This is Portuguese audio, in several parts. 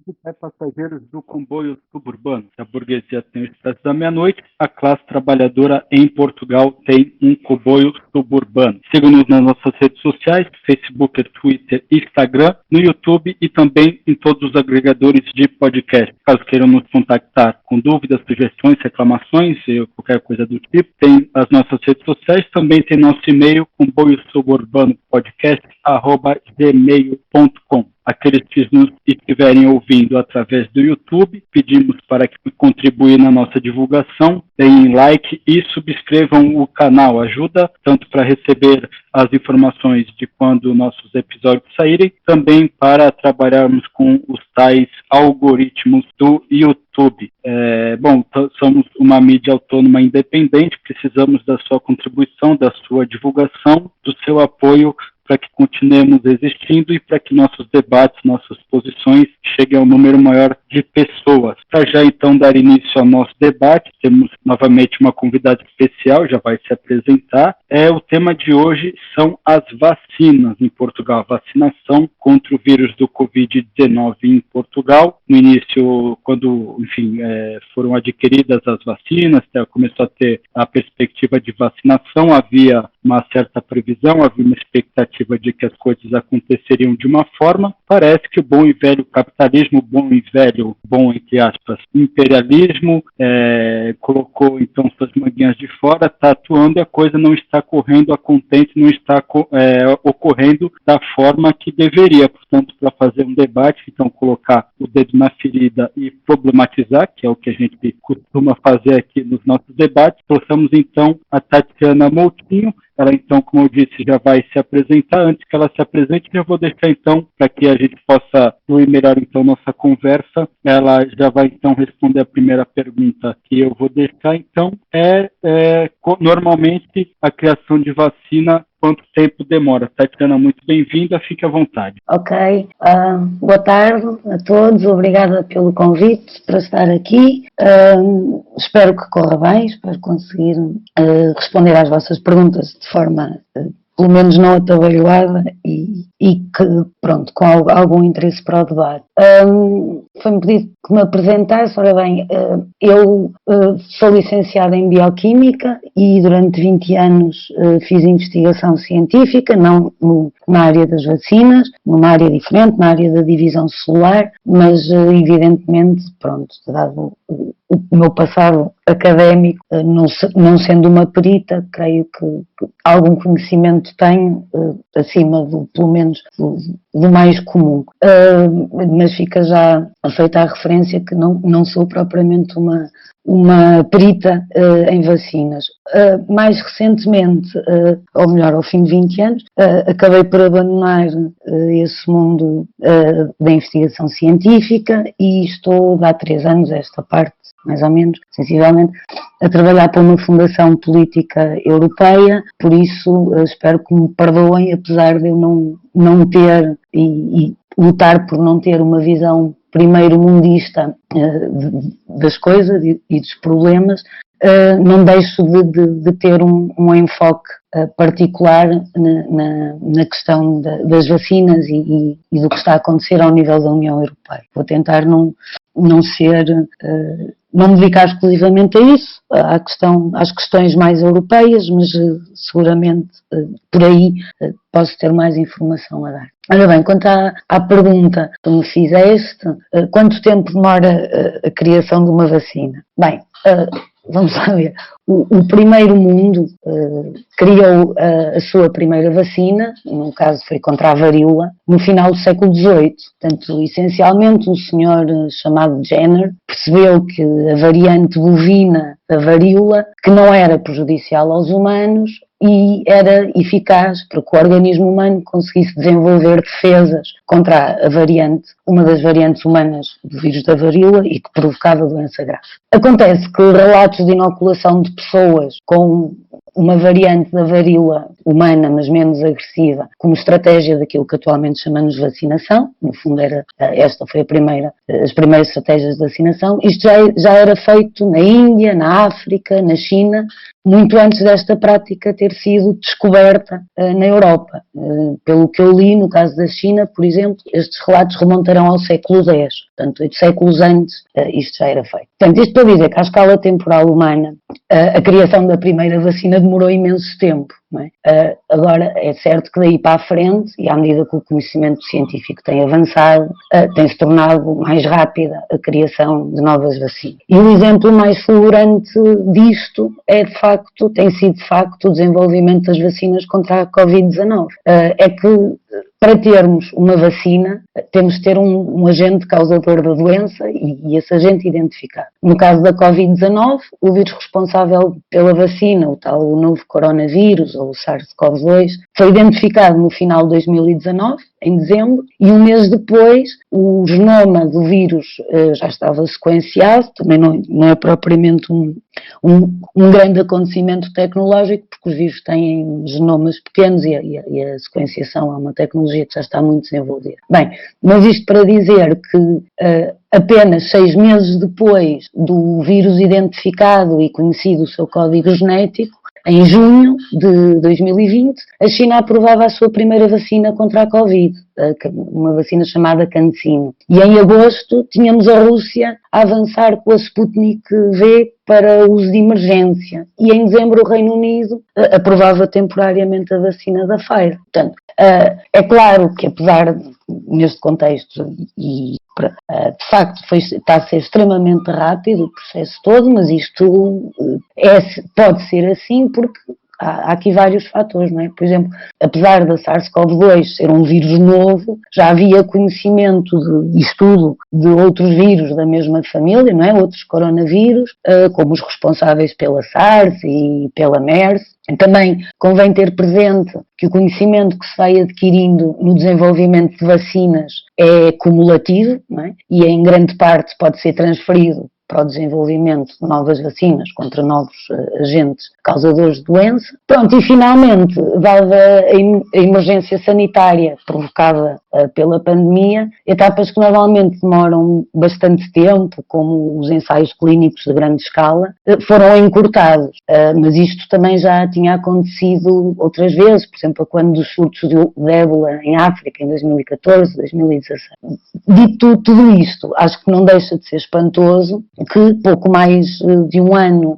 de pé passageiros do comboio suburbano. Se a burguesia tem o expresso da meia-noite, a classe trabalhadora em Portugal tem um comboio suburbano. Siga-nos nas nossas redes sociais, Facebook, Twitter, Instagram, no YouTube e também em todos os agregadores de podcast. Caso queiram nos contactar com dúvidas, sugestões, reclamações ou qualquer coisa do tipo, tem as nossas redes sociais, também tem nosso e-mail, comboiosuburbanopodcast@gmail.com. Aqueles que nos estiverem ouvindo através do YouTube, pedimos para que contribuam na nossa divulgação, deem like e subscrevam o canal. Ajuda tanto para receber as informações de quando nossos episódios saírem, também para trabalharmos com os tais algoritmos do YouTube. Somos uma mídia autônoma independente, precisamos da sua contribuição, da sua divulgação, do seu apoio para que continuemos existindo e para que nossos debates, nossas posições cheguem a um número maior de pessoas. Para já, então, dar início ao nosso debate, temos novamente uma convidada especial, já vai se apresentar. O tema de hoje são as vacinas em Portugal, vacinação contra o vírus do Covid-19 em Portugal. No início, quando, foram adquiridas as vacinas, começou a ter a perspectiva de vacinação, havia uma certa previsão, havia uma expectativa de que as coisas aconteceriam de uma forma. Parece que o bom e velho capitalismo, bom entre aspas, imperialismo, colocou então suas manguinhas de fora, está atuando e a coisa não está correndo a contente, não está ocorrendo da forma que deveria. Portanto, para fazer um debate, então colocar o dedo na ferida e problematizar, que é o que a gente costuma fazer aqui nos nossos debates, trouxemos então a Tatiana Moutinho. Ela, então, como eu disse, já vai se apresentar. Antes que ela se apresente, já vou deixar, então, para que a gente possa fluir melhor, então, nossa conversa. Ela já vai, então, responder a primeira pergunta que eu vou deixar. Então, normalmente, a criação de vacina, quanto tempo demora? Tatiana, muito bem-vinda, fique à vontade. Ok, boa tarde a todos, obrigada pelo convite para estar aqui. Espero que corra bem, espero conseguir responder às vossas perguntas de forma pelo menos não atabalhoada e que, pronto, com algum interesse para o debate. Foi-me pedido que me apresentasse. Ora bem, eu sou licenciada em Bioquímica e durante 20 anos fiz investigação científica, não na área das vacinas, numa área diferente, na área da divisão celular, mas evidentemente, pronto, dado o meu passado académico, não sendo uma perita, creio que algum conhecimento tenho, acima pelo menos do mais comum. Mas fica já feita a referência que não sou propriamente uma perita em vacinas. Mais recentemente, ou melhor, ao fim de 20 anos, acabei por abandonar esse mundo da investigação científica e estou há 3 anos, esta parte, mais ou menos, sensivelmente, a trabalhar para uma fundação política europeia. Por isso espero que me perdoem, apesar de eu não ter e lutar por não ter uma visão primeiro mundista das coisas e dos problemas. Não deixo de ter um enfoque particular na questão das vacinas e do que está a acontecer ao nível da União Europeia. Vou tentar não me dedicar exclusivamente a isso, às questões mais europeias, mas seguramente por aí posso ter mais informação a dar. Ora bem, quanto à pergunta que me fizeste, quanto tempo demora a criação de uma vacina? Bem, vamos lá ver. O primeiro mundo criou a sua primeira vacina, no caso foi contra a varíola, no final do século XVIII. Portanto, essencialmente, um senhor chamado Jenner percebeu que a variante bovina da varíola, que não era prejudicial aos humanos, e era eficaz para que o organismo humano conseguisse desenvolver defesas contra a variante, uma das variantes humanas do vírus da varíola e que provocava doença grave. Acontece que relatos de inoculação de pessoas com uma variante da varíola humana, mas menos agressiva, como estratégia daquilo que atualmente chamamos de vacinação, no fundo esta foi as primeiras estratégias de vacinação. Isto já era feito na Índia, na África, na China, muito antes desta prática ter sido descoberta na Europa. Pelo que eu li, no caso da China, por exemplo, estes relatos remontarão ao século X, portanto, 8 séculos antes isto já era feito. Portanto, isto para dizer que à escala temporal humana, a criação da primeira vacina demorou imenso tempo. Não é? Agora, é certo que daí para a frente, e à medida que o conhecimento científico tem avançado, tem-se tornado mais rápida a criação de novas vacinas. E o exemplo mais fulgurante disto tem sido de facto o desenvolvimento das vacinas contra a Covid-19. É que para termos uma vacina, temos de ter um agente causador da doença e esse agente identificado. No caso da Covid-19, o vírus responsável pela vacina, o novo coronavírus, ou o SARS-CoV-2, foi identificado no final de 2019, em dezembro, e um mês depois o genoma do vírus já estava sequenciado. Também não é propriamente um grande acontecimento tecnológico, porque os vírus têm genomas pequenos e a sequenciação é uma tecnologia que já está muito desenvolvida. Bem, mas isto para dizer que apenas 6 meses depois do vírus identificado e conhecido o seu código genético, em junho de 2020, a China aprovava a sua primeira vacina contra a Covid, uma vacina chamada CanSino. E em agosto tínhamos a Rússia a avançar com a Sputnik V para uso de emergência. E em dezembro o Reino Unido aprovava temporariamente a vacina da Pfizer. Portanto, é claro que apesar neste contexto, e de facto está a ser extremamente rápido o processo todo, mas isto pode ser assim porque há aqui vários fatores, não é? Por exemplo, apesar da SARS-CoV-2 ser um vírus novo, já havia conhecimento e estudo de outros vírus da mesma família, não é? Outros coronavírus, como os responsáveis pela SARS e pela MERS. Também convém ter presente que o conhecimento que se vai adquirindo no desenvolvimento de vacinas é cumulativo, não é? E em grande parte pode ser transferido para o desenvolvimento de novas vacinas contra novos agentes causadores de doença. Pronto, e finalmente, dada a emergência sanitária provocada pela pandemia, etapas que normalmente demoram bastante tempo, como os ensaios clínicos de grande escala, foram encurtados. Mas isto também já tinha acontecido outras vezes, por exemplo, quando dos surtos de ébola em África, em 2014, 2016. Dito tudo isto, acho que não deixa de ser espantoso que pouco mais de um ano,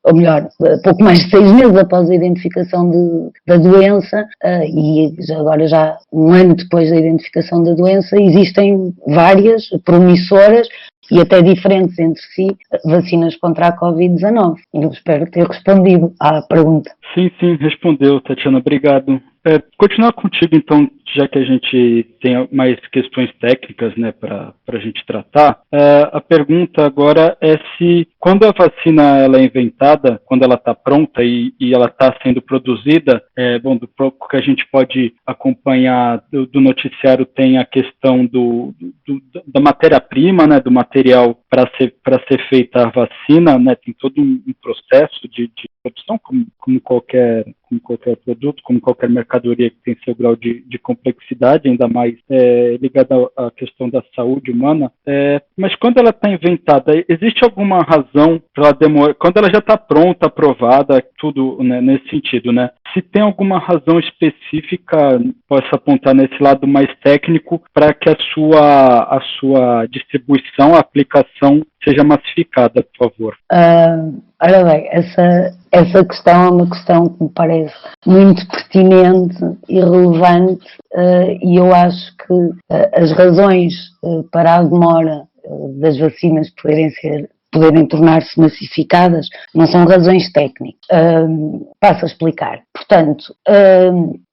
ou melhor, pouco mais de 6 meses após a identificação da doença, e agora já um ano depois da identificação da doença, existem várias promissoras e até diferentes entre si, vacinas contra a Covid-19. Eu espero ter respondido à pergunta. Sim, respondeu, Tatiana, obrigado. Continuar contigo, então, já que a gente tem mais questões técnicas, né, para a gente tratar. A pergunta agora é se, quando a vacina ela é inventada, quando ela está pronta e ela está sendo produzida, do pouco que a gente pode acompanhar do noticiário, tem a questão da matéria-prima, né, do material para ser feita a vacina, né, tem todo um processo de produção, como qualquer produto, como qualquer mercadoria que tem seu grau de complexidade, ainda mais ligada à questão da saúde humana. Mas quando ela está inventada, existe alguma razão para ela demorar? Quando ela já está pronta, aprovada, tudo, né, nesse sentido, né? Se tem alguma razão específica, possa apontar nesse lado mais técnico, para que a sua distribuição, a aplicação, seja massificada, por favor. Ora bem, essa questão é uma questão que me parece muito pertinente e relevante, e eu acho que as razões para a demora das vacinas poderem tornar-se massificadas não são razões técnicas. Passo a explicar. Portanto,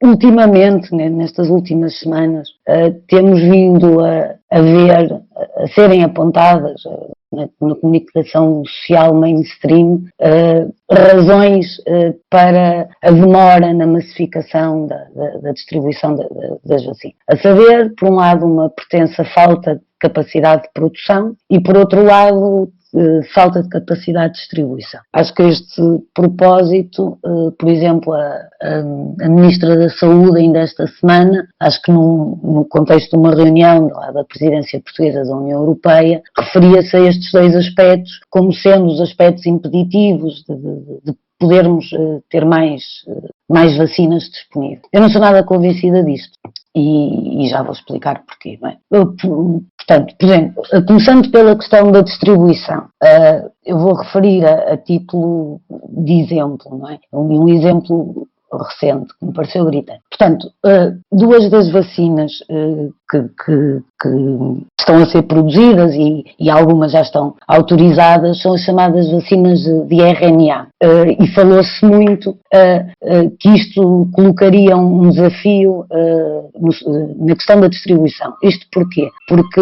ultimamente, nestas últimas semanas, temos vindo a serem apontadas na comunicação social mainstream razões para a demora na massificação da distribuição das vacinas. A saber, por um lado, uma pretensa falta de capacidade de produção e, por outro lado, falta de capacidade de distribuição. Acho que este propósito, por exemplo, a Ministra da Saúde ainda esta semana, acho que no contexto de uma reunião da Presidência Portuguesa da União Europeia, referia-se a estes dois aspectos como sendo os aspectos impeditivos de podermos ter mais vacinas disponíveis. Eu não sou nada convencida disto. E já vou explicar porquê. Bem, portanto, por exemplo, começando pela questão da distribuição, eu vou referir a título de exemplo, não é? Um exemplo recente, que me pareceu gritante. Portanto, duas das vacinas que estão a ser produzidas e algumas já estão autorizadas são as chamadas vacinas de RNA. E falou-se muito que isto colocaria um desafio na questão da distribuição. Isto porquê? Porque,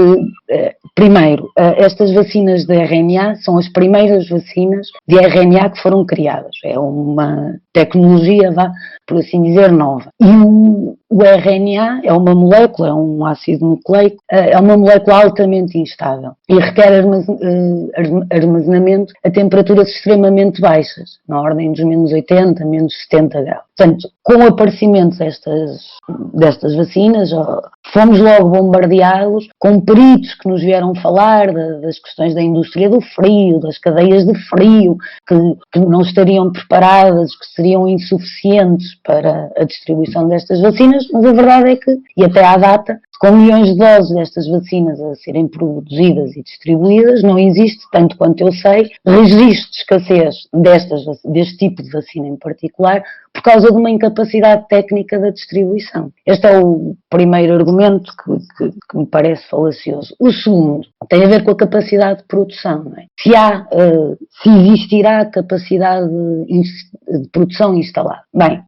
primeiro, estas vacinas de RNA são as primeiras vacinas de RNA que foram criadas. É uma tecnologia, por assim dizer, nova. E o RNA é uma molécula, é um ácido nucleico, é uma molécula altamente instável e requer armazenamento a temperaturas extremamente baixas, na ordem dos menos 80, menos 70 graus. Portanto, com o aparecimento destas vacinas, fomos logo bombardeados com peritos que nos vieram falar das questões da indústria do frio, das cadeias de frio, que não estariam preparadas, que seriam insuficientes para a distribuição destas vacinas, mas a verdade é que, e até à data, com milhões de doses destas vacinas a serem produzidas e distribuídas, não existe, tanto quanto eu sei, registro de escassez deste tipo de vacina em particular, por causa de uma incapacidade técnica da distribuição. Este é o primeiro argumento que me parece falacioso. O segundo tem a ver com a capacidade de produção. Não é? Se existirá capacidade de produção instalada. Bem,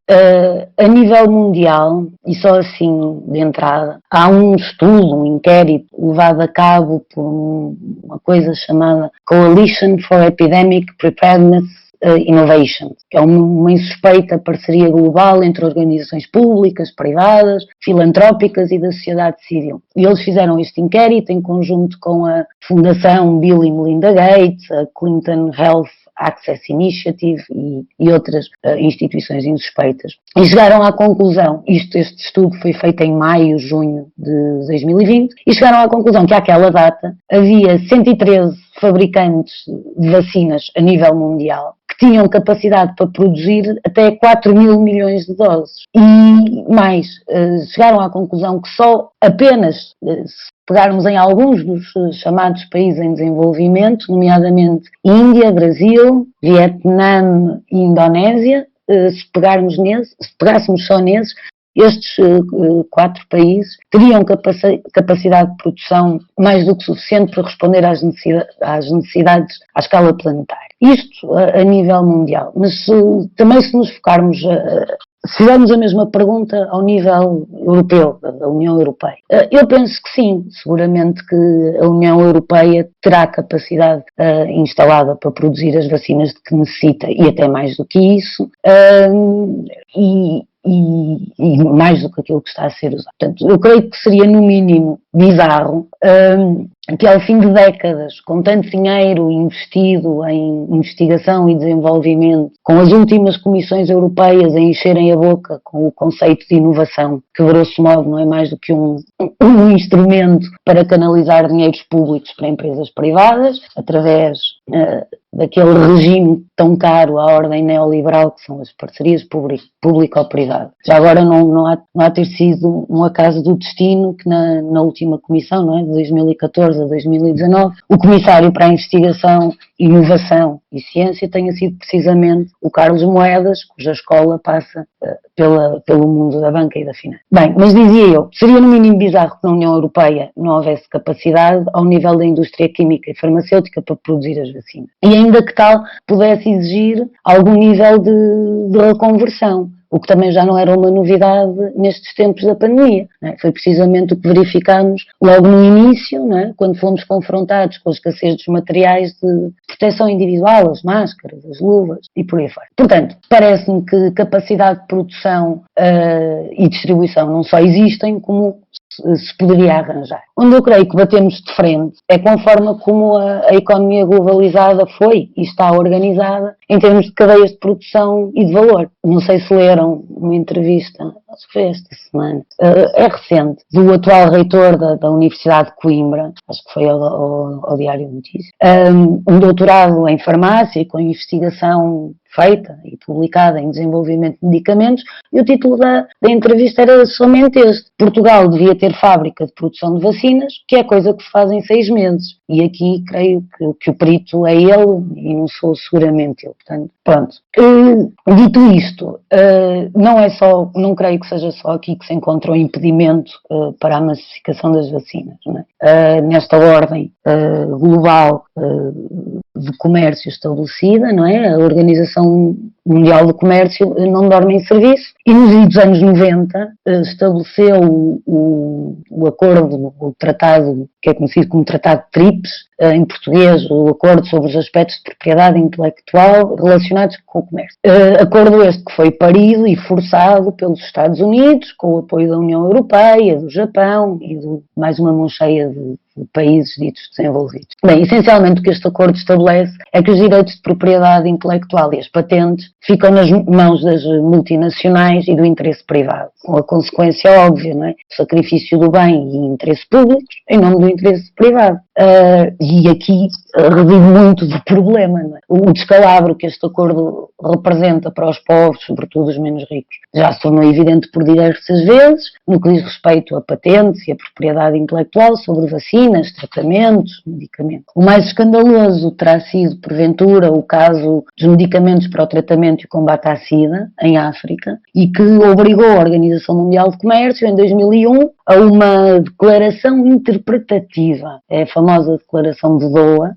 a nível mundial, e só assim de entrada, há um estudo, um inquérito levado a cabo por uma coisa chamada Coalition for Epidemic Preparedness Innovation, que é uma insuspeita parceria global entre organizações públicas, privadas, filantrópicas e da sociedade civil. E eles fizeram este inquérito em conjunto com a Fundação Bill e Melinda Gates, a Clinton Health Access Initiative e outras instituições insuspeitas. E chegaram à conclusão, este estudo foi feito em maio, junho de 2020, e chegaram à conclusão que àquela data havia 113 fabricantes de vacinas a nível mundial que tinham capacidade para produzir até 4 mil milhões de doses. E mais, chegaram à conclusão que só apenas, se pegarmos em alguns dos chamados países em desenvolvimento, nomeadamente Índia, Brasil, Vietnã e Indonésia, se pegássemos só nesses, estes 4 países teriam capacidade de produção mais do que suficiente para responder às necessidades à escala planetária. Isto a nível mundial. Mas também se nos focarmos, se fizermos a mesma pergunta ao nível europeu, da União Europeia, eu penso que sim, seguramente que a União Europeia terá capacidade instalada para produzir as vacinas de que necessita, e até mais do que isso, e mais do que aquilo que está a ser usado. Portanto, eu creio que seria no mínimo bizarro que ao fim de décadas, com tanto dinheiro investido em investigação e desenvolvimento, com as últimas comissões europeias a encherem a boca com o conceito de inovação, que grosso modo não é mais do que um instrumento para canalizar dinheiros públicos para empresas privadas, através daquele regime tão caro à ordem neoliberal que são as parcerias público-privadas. Já agora não há ter sido um acaso do destino que na última comissão, não é, de 2014 a 2019, o comissário para a investigação, inovação e ciência tenha sido precisamente o Carlos Moedas, cuja escola passa pelo mundo da banca e da finança. Bem, mas dizia eu, seria no mínimo bizarro que na União Europeia não houvesse capacidade ao nível da indústria química e farmacêutica para produzir as vacinas. E ainda que tal pudesse exigir algum nível de reconversão, o que também já não era uma novidade nestes tempos da pandemia. Não é? Foi precisamente o que verificámos logo no início, não é? Quando fomos confrontados com a escassez dos materiais de proteção individual, as máscaras, as luvas e por aí fora. Portanto, parece-me que capacidade de produção e distribuição não só existem, como se poderia arranjar. Onde eu creio que batemos de frente é com a forma como a economia globalizada foi e está organizada em termos de cadeias de produção e de valor. Não sei se leram uma entrevista, acho que foi esta semana, é recente, do atual reitor da Universidade de Coimbra, acho que foi ao Diário de Notícias, um doutorado em farmácia com investigação feita e publicada em desenvolvimento de medicamentos, e o título da entrevista era somente este: Portugal devia ter fábrica de produção de vacinas, que é coisa que se faz em 6 meses. E aqui creio que o perito é ele e não sou seguramente eu. Portanto, pronto. Dito isto, não creio que seja só aqui que se encontra um impedimento para a massificação das vacinas. Não é? Nesta ordem global de comércio estabelecida, não é? A Organização Mundial do Comércio não dorme em serviço e nos anos 90 estabeleceu o acordo, o tratado, que é conhecido como Tratado de TRIPS, em português, o Acordo sobre os Aspectos de Propriedade Intelectual relacionados com o comércio. Acordo este que foi parido e forçado pelos Estados Unidos, com o apoio da União Europeia, do Japão e de mais uma mão cheia de países ditos desenvolvidos. Bem, essencialmente o que este acordo estabelece é que os direitos de propriedade intelectual e as patentes ficam nas mãos das multinacionais e do interesse privado, com a consequência óbvia, não é? O sacrifício do bem e interesse público em nome do interesse privado. E aqui reside muito do problema, não é? O descalabro que este acordo representa para os povos, sobretudo os menos ricos, já se tornou evidente por diversas vezes, no que diz respeito a patentes e a propriedade intelectual sobre vacinas, tratamentos, medicamentos. O mais escandaloso terá sido, porventura, o caso dos medicamentos para o tratamento e o combate à SIDA, em África, e que obrigou a Organização Mundial de Comércio, em 2001, a uma declaração interpretativa, é a famosa Declaração de Doha,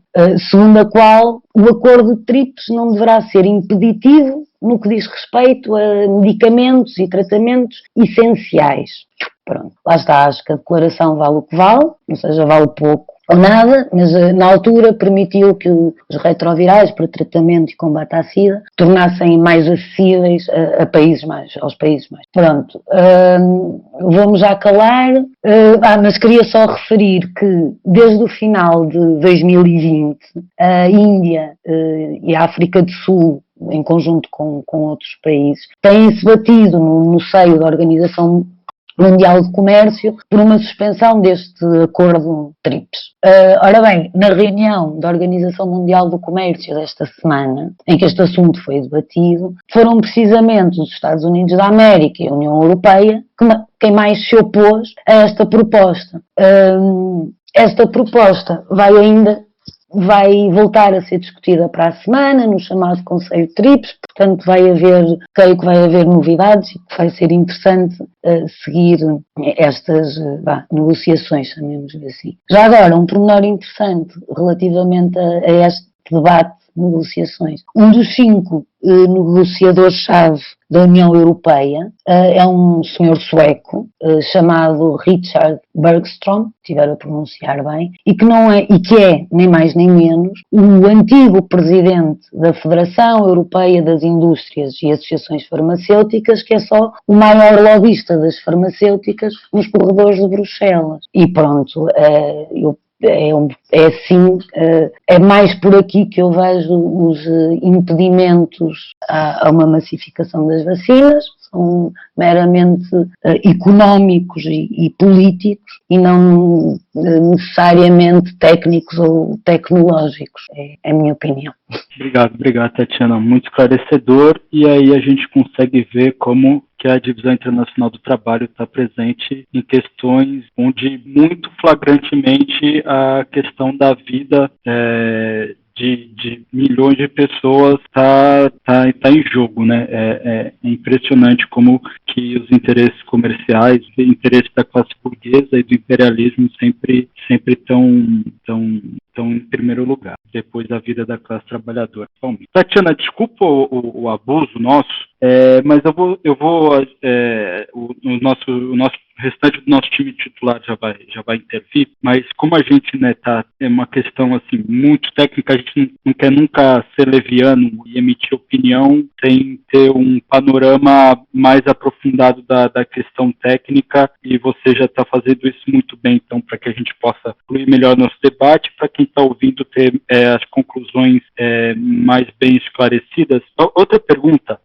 segundo a qual o acordo de TRIPS não deverá ser impeditivo no que diz respeito a medicamentos e tratamentos essenciais. Pronto, lá está, acho que a declaração vale o que vale, ou seja, vale pouco ou nada, mas na altura permitiu que os retrovirais para tratamento e combate à SIDA tornassem mais acessíveis aos países mais. Pronto, vamos já calar, mas queria só referir que desde o final de 2020 a Índia e a África do Sul, em conjunto com outros países, têm-se batido no seio da Organização Mundial de Comércio por uma suspensão deste acordo TRIPS. Ora bem, na reunião da Organização Mundial do Comércio desta semana, em que este assunto foi debatido, foram precisamente os Estados Unidos da América e a União Europeia quem mais se opôs a esta proposta. Esta proposta vai voltar a ser discutida para a semana, no chamado Conselho de TRIPS, portanto creio que vai haver novidades e que vai ser interessante seguir estas negociações, chamemos-lhe assim. Já agora, um pormenor interessante relativamente a este debate de negociações. Um dos 5 negociadores-chave da União Europeia é um senhor sueco chamado Richard Bergström, se estiver a pronunciar bem, e que é nem mais nem menos o antigo presidente da Federação Europeia das Indústrias e Associações Farmacêuticas, que é só o maior lobista das farmacêuticas nos corredores de Bruxelas. E pronto, é mais por aqui que eu vejo os impedimentos a uma massificação das vacinas, são meramente económicos e políticos e não necessariamente técnicos ou tecnológicos, é a minha opinião. Obrigado, Tatiana, muito esclarecedor, e aí a gente consegue ver como que a Divisão Internacional do Trabalho está presente em questões onde muito flagrantemente a questão da vida de milhões de pessoas está em jogo, né? É impressionante como que os interesses comerciais, o interesse da classe burguesa e do imperialismo sempre estão em primeiro lugar, depois da vida da classe trabalhadora. Tatiana, desculpa o abuso nosso, mas o restante do nosso time titular já vai intervir, mas como a gente é uma questão assim muito técnica, a gente não quer nunca ser leviano e emitir opinião sem ter um panorama mais aprofundado da questão técnica, e você já está fazendo isso muito bem, então, para que a gente possa fluir melhor nosso debate, para quem está ouvindo ter as conclusões mais bem esclarecidas. Outra pergunta,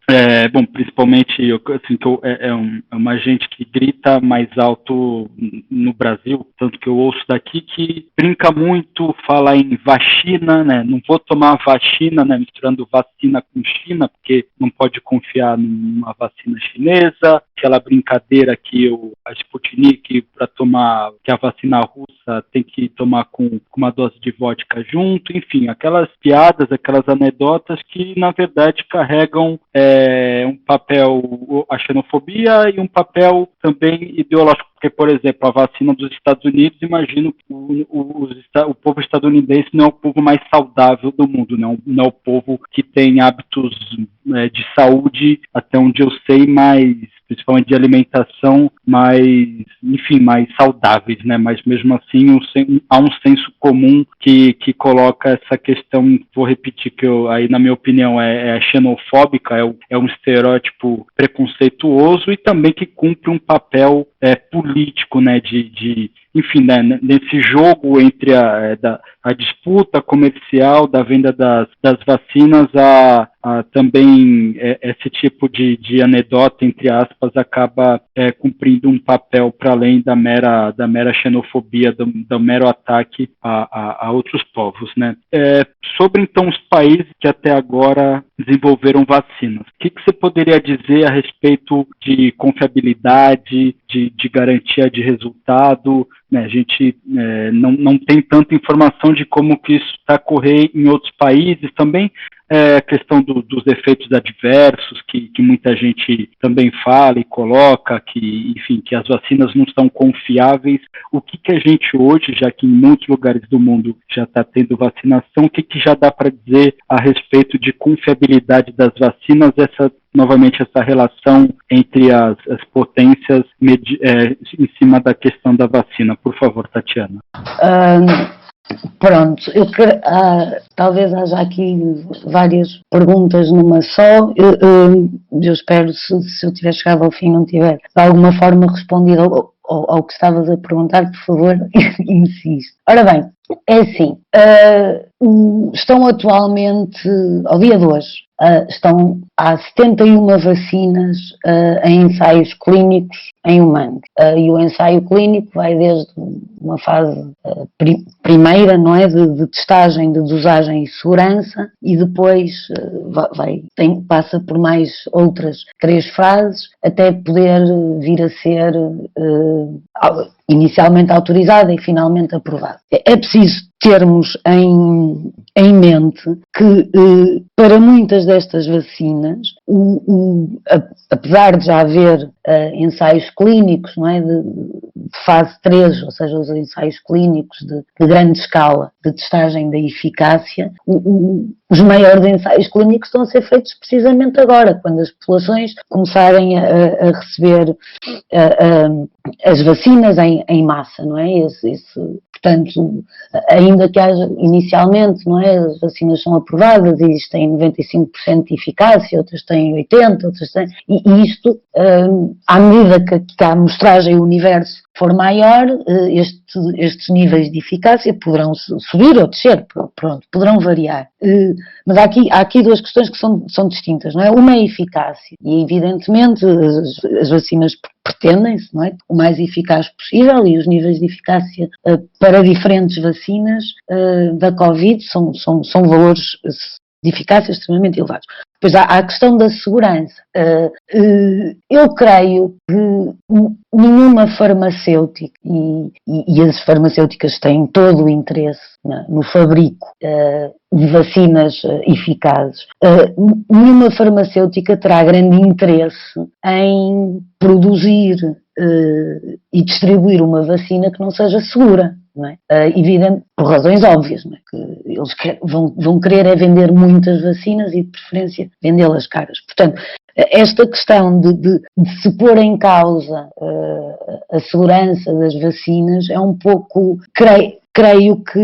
Bom, principalmente, eu sinto, é uma gente que grita mais alto no Brasil, tanto que eu ouço daqui, que brinca muito, fala em vacina, né? Não vou tomar vacina, né? Misturando vacina com China, porque não pode confiar numa vacina chinesa. Aquela brincadeira que a Sputnik, para tomar, que a vacina russa tem que tomar com uma dose de vodka junto, enfim, aquelas piadas, aquelas anedotas que, na verdade, carregam um papel, a xenofobia, e um papel também ideológico, porque, por exemplo, a vacina dos Estados Unidos, imagino que o povo estadunidense não é o povo mais saudável do mundo, não é o povo que tem hábitos de saúde, até onde eu sei, principalmente de alimentação, mais saudáveis, né? Mas mesmo assim há um senso comum que coloca essa questão, vou repetir, que aí na minha opinião é xenofóbica, é um estereótipo preconceituoso e também que cumpre um papel político, né? Enfim, né, nesse jogo entre a disputa comercial da venda das vacinas, também esse tipo de anedota, entre aspas, acaba cumprindo um papel para além da mera xenofobia, do mero ataque a outros povos, né? Sobre, então, os países que até agora desenvolveram vacinas, o que você poderia dizer a respeito de confiabilidade, de garantia de resultado, né? A gente não tem tanta informação de como que isso está a correr em outros países também. A questão dos efeitos adversos, que muita gente também fala e coloca, enfim, que as vacinas não são confiáveis. O que a gente hoje, já que em muitos lugares do mundo já está tendo vacinação, o que já dá para dizer a respeito de confiabilidade das vacinas, novamente essa relação entre as potências em cima da questão da vacina? Por favor, Tatiana. Pronto, talvez haja aqui várias perguntas numa só. Eu espero, se eu tiver chegado ao fim, não tiver de alguma forma respondido ao que estavas a perguntar, por favor, insiste. Ora bem, é assim, estão atualmente, ao dia de hoje, há 71 vacinas em ensaios clínicos em humanos. E o ensaio clínico vai desde uma fase primeira, não é, de testagem, de dosagem e segurança, e depois passa por mais outras 3 fases, até poder vir a ser inicialmente autorizada e finalmente aprovada. É preciso termos em mente que para muitas destas vacinas, apesar de já haver ensaios clínicos, não é, de fase 3, ou seja, os ensaios clínicos de grande escala de testagem da eficácia, os maiores ensaios clínicos estão a ser feitos precisamente agora, quando as populações começarem a receber as vacinas em massa, não é? Portanto, ainda que haja inicialmente, não é? As vacinas são aprovadas e têm 95% de eficácia, outras têm 80%, outras têm... E isto, à medida que a amostragem e o universo for maior, estes níveis de eficácia poderão subir ou descer, pronto, poderão variar. Mas há aqui 2 questões que são distintas, não é? Uma é a eficácia, e evidentemente as vacinas pretendem-se, não é, o mais eficaz possível, e os níveis de eficácia para diferentes vacinas da Covid são valores de eficácia extremamente elevados. Depois há a questão da segurança. Eu creio que nenhuma farmacêutica, e as farmacêuticas têm todo o interesse no fabrico de vacinas eficazes, nenhuma farmacêutica terá grande interesse em produzir e distribuir uma vacina que não seja segura. Não é? Evidente, por razões óbvias, não é? Que eles vão querer vender muitas vacinas e, de preferência, vendê-las caras. Portanto, esta questão de se pôr em causa a segurança das vacinas é um pouco, creio que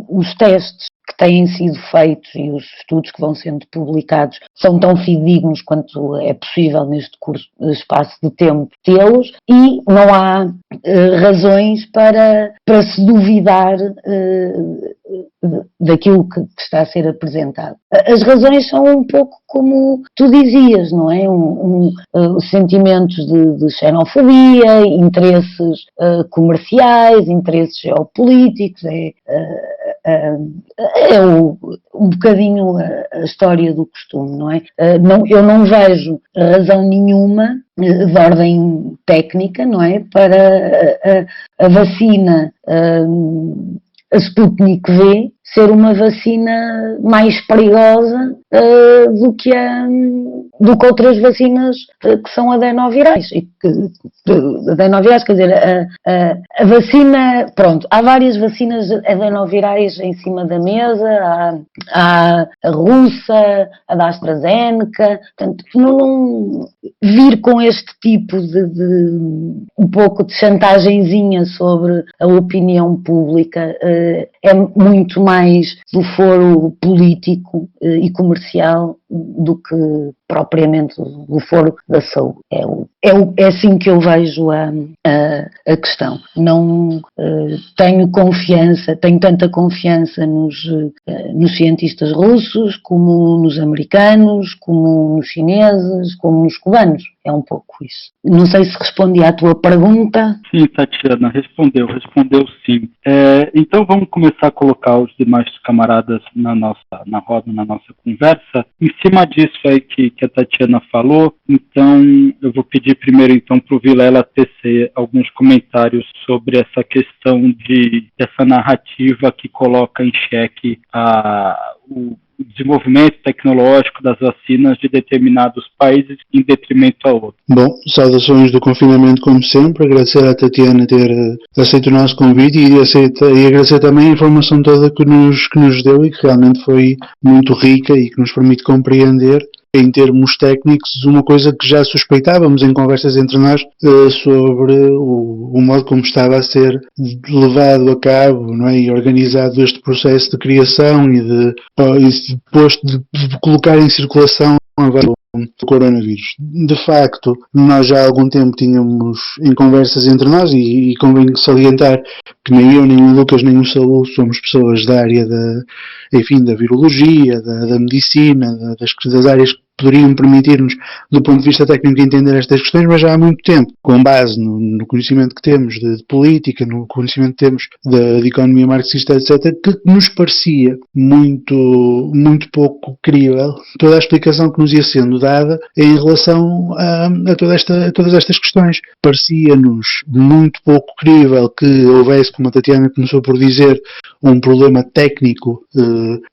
os testes que têm sido feitos e os estudos que vão sendo publicados são tão fidedignos quanto é possível neste espaço de tempo tê-los, e não há daquilo que está a ser apresentado. As razões são um pouco como tu dizias, não é? Sentimentos de xenofobia, interesses comerciais, interesses geopolíticos, um bocadinho a história do costume, não é? Eu não vejo razão nenhuma de ordem técnica, não é? Para a vacina, a Sputnik V, ser uma vacina mais perigosa do que outras vacinas que são adenovirais. Adenovirais, quer dizer, a vacina, pronto, há várias vacinas adenovirais em cima da mesa, há a russa, a da AstraZeneca, portanto, não vir com este tipo de um pouco de chantagenzinha sobre a opinião pública é muito mais do foro político e comercial do que propriamente do foro da saúde. É assim que eu vejo a questão. Não tenho tanta confiança nos cientistas russos, como nos americanos, como nos chineses, como nos cubanos. É um pouco isso. Não sei se respondi à tua pergunta. Sim, Tatiana, respondeu sim. Então vamos começar a colocar os demais camaradas na roda, na nossa conversa. Em cima disso aí que a Tatiana falou, então eu vou pedir primeiro então para o Vilela tecer alguns comentários sobre essa questão dessa narrativa que coloca em xeque o desenvolvimento tecnológico das vacinas de determinados países em detrimento a outros. Bom, saudações do confinamento como sempre, agradecer à Tatiana ter aceito o nosso convite e agradecer também a informação toda que nos deu e que realmente foi muito rica e que nos permite compreender em termos técnicos uma coisa que já suspeitávamos em conversas entre nós sobre o modo como estava a ser levado a cabo, não é, e organizado este processo de criação e de colocar em circulação o coronavírus. De facto, nós já há algum tempo tínhamos em conversas entre nós e convém salientar que nem eu, nem o Lucas, nem o Saúl somos pessoas da área da virologia, da medicina, das áreas que poderiam permitir-nos, do ponto de vista técnico, entender estas questões, mas já há muito tempo, com base no conhecimento que temos de política, no conhecimento que temos de economia marxista, etc., que nos parecia muito pouco crível toda a explicação que nos ia sendo dada em relação a todas estas questões. Parecia-nos muito pouco crível que houvesse, como a Tatiana começou por dizer, um problema técnico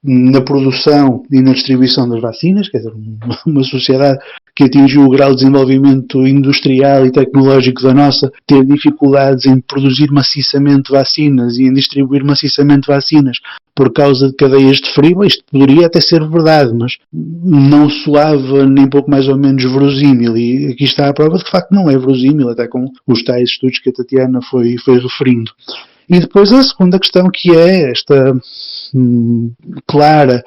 na produção e na distribuição das vacinas, quer dizer, uma sociedade que atingiu o grau de desenvolvimento industrial e tecnológico da nossa, ter dificuldades em produzir maciçamente vacinas e em distribuir maciçamente vacinas por causa de cadeias de frio. Isto poderia até ser verdade, mas não soava nem pouco mais ou menos verosímil, e aqui está a prova de que de facto não é verosímil, até com os tais estudos que a Tatiana foi referindo. E depois a segunda questão, que é esta clara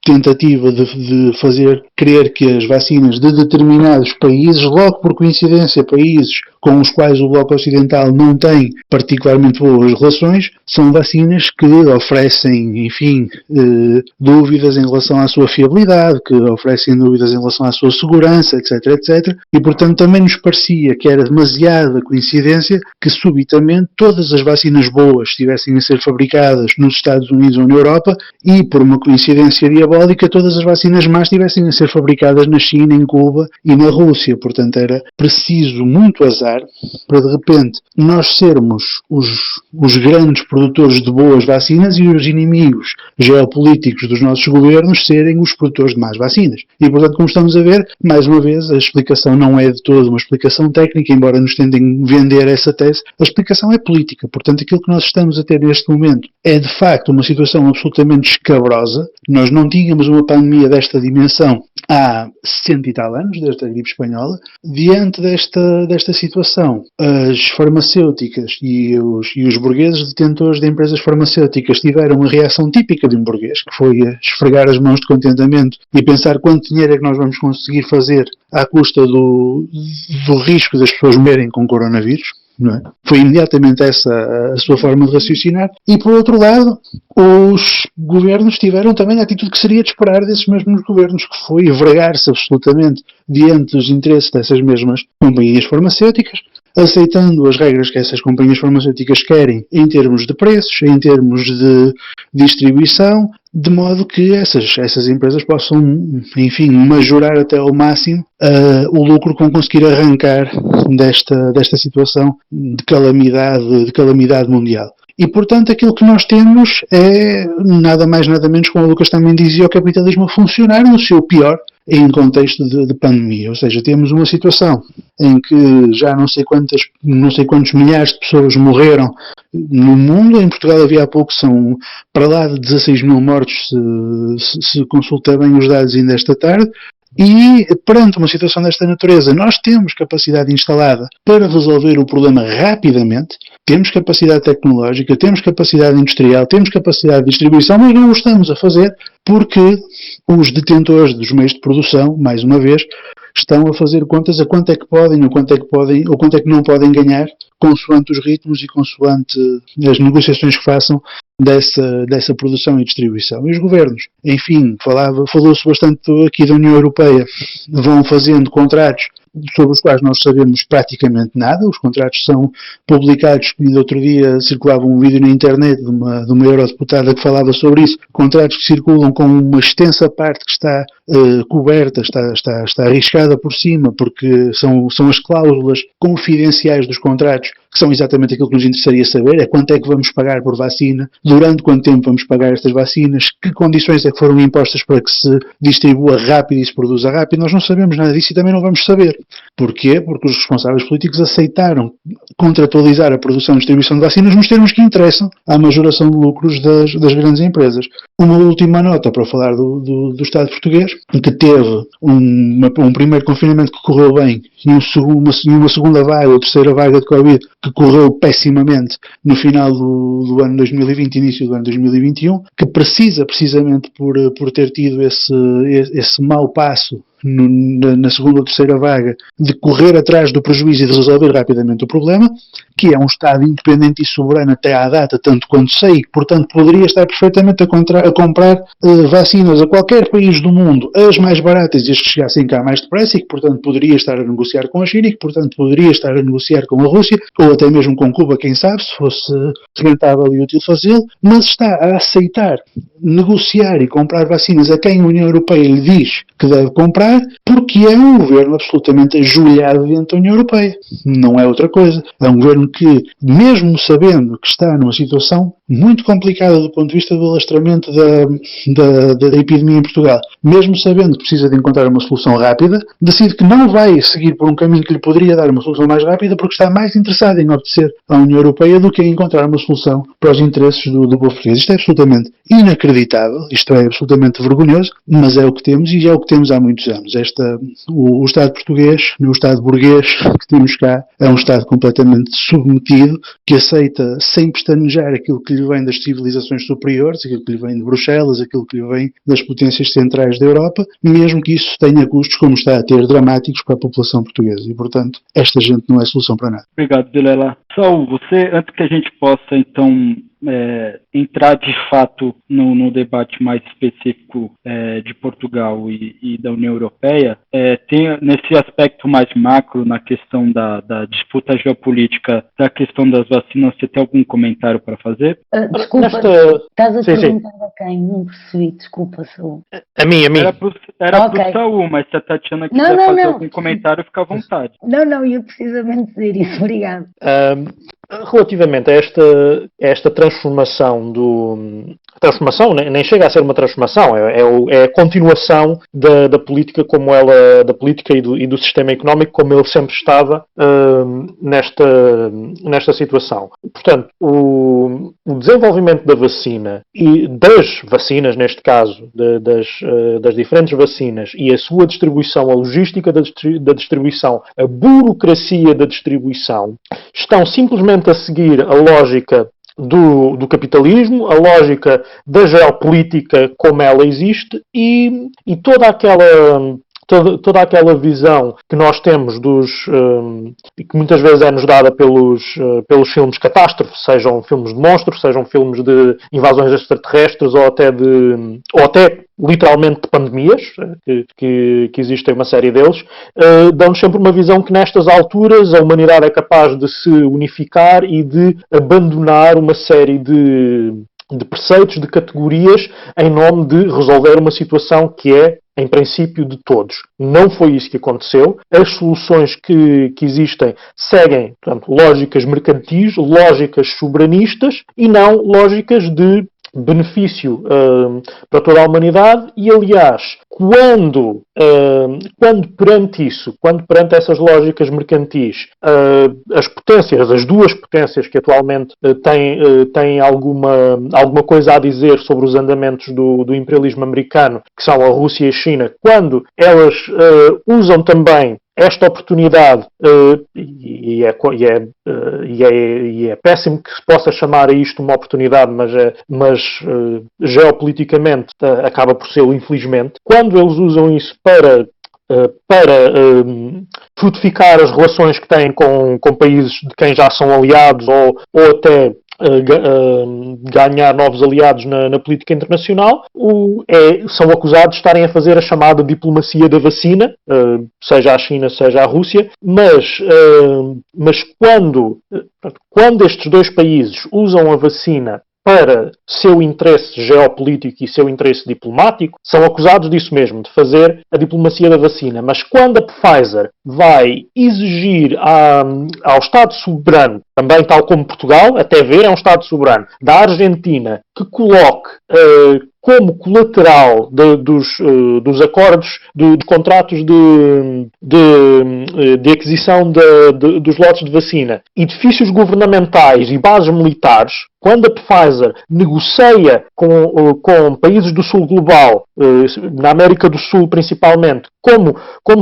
tentativa de fazer crer que as vacinas de determinados países, logo por coincidência países com os quais o Bloco Ocidental não tem particularmente boas relações, são vacinas que oferecem, enfim, dúvidas em relação à sua fiabilidade, que oferecem dúvidas em relação à sua segurança, etc, etc. E, portanto, também nos parecia que era demasiada coincidência que, subitamente, todas as vacinas boas estivessem a ser fabricadas nos Estados Unidos ou na Europa e, por uma coincidência diabólica, todas as vacinas más estivessem a ser fabricadas na China, em Cuba e na Rússia. Portanto, era preciso muito azar para, de repente, nós sermos os grandes produtores de boas vacinas e os inimigos geopolíticos dos nossos governos serem os produtores de más vacinas. E, portanto, como estamos a ver, mais uma vez, a explicação não é de todo uma explicação técnica, embora nos tentem vender essa tese, a explicação é política. Portanto, aquilo que nós estamos a ter neste momento é, de facto, uma situação absolutamente escabrosa. Nós não tínhamos uma pandemia desta dimensão há 60 e tal anos, desde a gripe espanhola. Diante desta situação, as farmacêuticas e os burgueses detentores de empresas farmacêuticas tiveram uma reação típica de um burguês, que foi esfregar as mãos de contentamento e pensar quanto dinheiro é que nós vamos conseguir fazer à custa do risco das pessoas morrerem com coronavírus. não é? Foi imediatamente essa a sua forma de raciocinar. E, por outro lado, os governos tiveram também a atitude que seria de esperar desses mesmos governos, que foi vergar-se absolutamente diante dos interesses dessas mesmas companhias farmacêuticas, aceitando as regras que essas companhias farmacêuticas querem em termos de preços, em termos de distribuição, de modo que essas empresas possam, enfim, majorar até ao máximo o lucro com conseguir arrancar desta situação de calamidade mundial. E, portanto, aquilo que nós temos é nada mais, nada menos, como o Lucas também dizia, o capitalismo a funcionar no seu pior em contexto de pandemia. Ou seja, temos uma situação em que já não sei quantos milhares de pessoas morreram no mundo. Em Portugal havia há pouco, são para lá de 16 mil mortos, se consulta bem os dados ainda esta tarde. E, perante uma situação desta natureza, nós temos capacidade instalada para resolver o problema rapidamente, temos capacidade tecnológica, temos capacidade industrial, temos capacidade de distribuição, mas não o estamos a fazer porque os detentores dos meios de produção, mais uma vez, estão a fazer contas a quanto é que podem ou quanto é que não podem ganhar, consoante os ritmos e consoante as negociações que façam dessa produção e distribuição. E os governos, enfim, falou-se bastante aqui da União Europeia, vão fazendo contratos sobre os quais nós sabemos praticamente nada. Os contratos são publicados, e no outro dia circulava um vídeo na internet de uma eurodeputada que falava sobre isso, contratos que circulam com uma extensa parte que está coberta, está arriscada por cima, porque são as cláusulas confidenciais dos contratos, que são exatamente aquilo que nos interessaria saber, é quanto é que vamos pagar por vacina, durante quanto tempo vamos pagar estas vacinas, que condições é que foram impostas para que se distribua rápido e se produza rápido. Nós não sabemos nada disso e também não vamos saber. Porquê? Porque os responsáveis políticos aceitaram contratualizar a produção e distribuição de vacinas nos termos que interessam à majoração de lucros das grandes empresas. Uma última nota para falar do Estado português, que teve um primeiro confinamento que correu bem e uma segunda vaga ou terceira vaga de Covid que correu pessimamente no final do ano 2020 e início do ano 2021, que precisa precisamente por ter tido esse mau passo na segunda ou terceira vaga, de correr atrás do prejuízo e de resolver rapidamente o problema, que é um Estado independente e soberano até à data, tanto quanto sei, portanto poderia estar perfeitamente a comprar vacinas a qualquer país do mundo, as mais baratas e as que chegassem cá mais depressa, e que portanto poderia estar a negociar com a China, e que portanto poderia estar a negociar com a Rússia, ou até mesmo com Cuba, quem sabe, se fosse rentável e útil fazê-lo, mas está a aceitar negociar e comprar vacinas a quem a União Europeia lhe diz que deve comprar, porque é um governo absolutamente ajoelhado dentro da União Europeia. Não é outra coisa. É um governo que, mesmo sabendo que está numa situação muito complicada do ponto de vista do alastramento da epidemia em Portugal, mesmo sabendo que precisa de encontrar uma solução rápida, decide que não vai seguir por um caminho que lhe poderia dar uma solução mais rápida, porque está mais interessado em obedecer à União Europeia do que em encontrar uma solução para os interesses do povo português. Isto é absolutamente inacreditável, isto é absolutamente vergonhoso, mas é o que temos e é o que temos há muitos anos. O Estado português, o Estado burguês que temos cá, é um Estado completamente submetido, que aceita sem pestanejar aquilo que lhe vem das civilizações superiores, aquilo que lhe vem de Bruxelas, aquilo que lhe vem das potências centrais da Europa, mesmo que isso tenha custos, como está a ter, dramáticos para a população portuguesa. E, portanto, esta gente não é solução para nada. Obrigado, Vilela. Saul, você, antes que a gente possa, então, entrar de fato no debate mais específico de Portugal e da União Europeia, tem nesse aspecto mais macro, na questão da disputa geopolítica, da questão das vacinas, você tem algum comentário para fazer? Desculpa, estás a perguntar a quem? Não percebi, desculpa, Saul. A mim. Era pro Saul, mas se a Tatiana quiser fazer algum comentário, fica à vontade. Não, eu precisamente dizer isso, obrigado. Relativamente a esta transformação transformação nem chega a ser uma transformação, é a continuação da política da política e do sistema económico como ele sempre estava nesta situação. Portanto, o desenvolvimento da vacina e das vacinas, neste caso, das diferentes vacinas, e a sua distribuição, a logística da distribuição, a burocracia da distribuição, estão simplesmente a seguir a lógica do capitalismo, a lógica da geopolítica como ela existe e toda toda aquela visão que nós temos e que muitas vezes é-nos dada pelos filmes catástrofes, sejam filmes de monstros, sejam filmes de invasões extraterrestres ou até literalmente de pandemias, que existem uma série deles, dão-nos sempre uma visão que nestas alturas a humanidade é capaz de se unificar e de abandonar uma série de preceitos, de categorias, em nome de resolver uma situação que é, em princípio, de todos. Não foi isso que aconteceu. As soluções que existem seguem, portanto, lógicas mercantis, lógicas soberanistas e não lógicas de benefício para toda a humanidade e, aliás, quando perante essas lógicas mercantis, as duas potências que atualmente têm alguma coisa a dizer sobre os andamentos do imperialismo americano, que são a Rússia e a China, quando elas usam também esta oportunidade, e é péssimo que se possa chamar a isto uma oportunidade, mas geopoliticamente acaba por ser, infelizmente, quando eles usam isso para frutificar as relações que têm com países de quem já são aliados ou até ganhar novos aliados na política internacional, são acusados de estarem a fazer a chamada diplomacia da vacina, seja a China, seja a Rússia, mas quando estes dois países usam a vacina para seu interesse geopolítico e seu interesse diplomático, são acusados disso mesmo, de fazer a diplomacia da vacina. Mas quando a Pfizer vai exigir ao Estado soberano, também tal como Portugal, até ver, é um Estado soberano, da Argentina, que coloque como colateral dos acordos, dos contratos de aquisição dos lotes de vacina, edifícios governamentais e bases militares, quando a Pfizer negocia com países do sul global, na América do Sul principalmente, como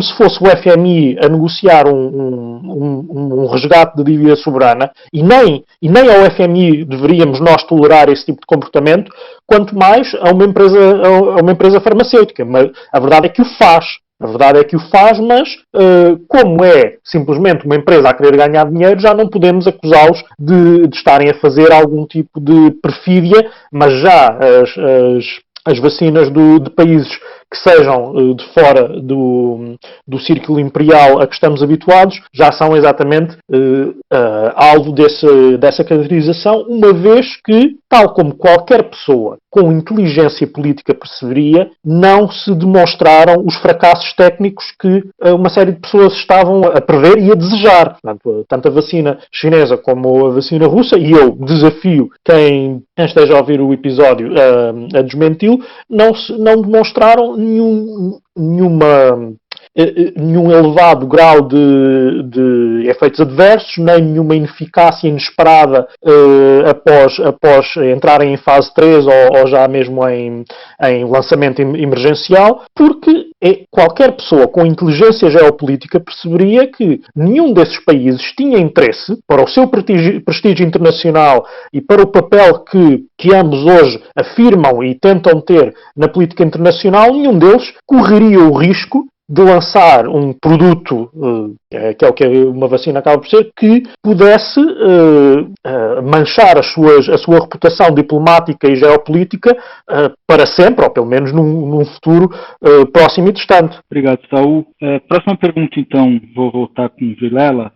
se fosse o FMI a negociar um resgate de dívida soberana, e nem ao FMI deveríamos nós tolerar esse tipo de comportamento, quanto mais a uma empresa farmacêutica. Mas a verdade é que o faz. Mas como é simplesmente uma empresa a querer ganhar dinheiro, já não podemos acusá-los de estarem a fazer algum tipo de perfídia, mas já as vacinas de países que sejam de fora do círculo imperial a que estamos habituados, já são exatamente alvo dessa caracterização, uma vez que, tal como qualquer pessoa com inteligência política perceberia, não se demonstraram os fracassos técnicos que uma série de pessoas estavam a prever e a desejar. Portanto, tanto a vacina chinesa como a vacina russa, e eu desafio quem esteja a ouvir o episódio a desmenti-lo, não demonstraram nenhum elevado grau de efeitos adversos, nem nenhuma ineficácia inesperada após entrarem em fase 3 ou já mesmo em lançamento emergencial, porque qualquer pessoa com inteligência geopolítica perceberia que nenhum desses países tinha interesse, para o seu prestígio internacional e para o papel que ambos hoje afirmam e tentam ter na política internacional, nenhum deles correria o risco de lançar um produto, que é o que uma vacina acaba por ser, que pudesse manchar a sua reputação diplomática e geopolítica para sempre, ou pelo menos num futuro próximo e distante. Obrigado, Saul. Próxima pergunta, então, vou voltar com o Vilela.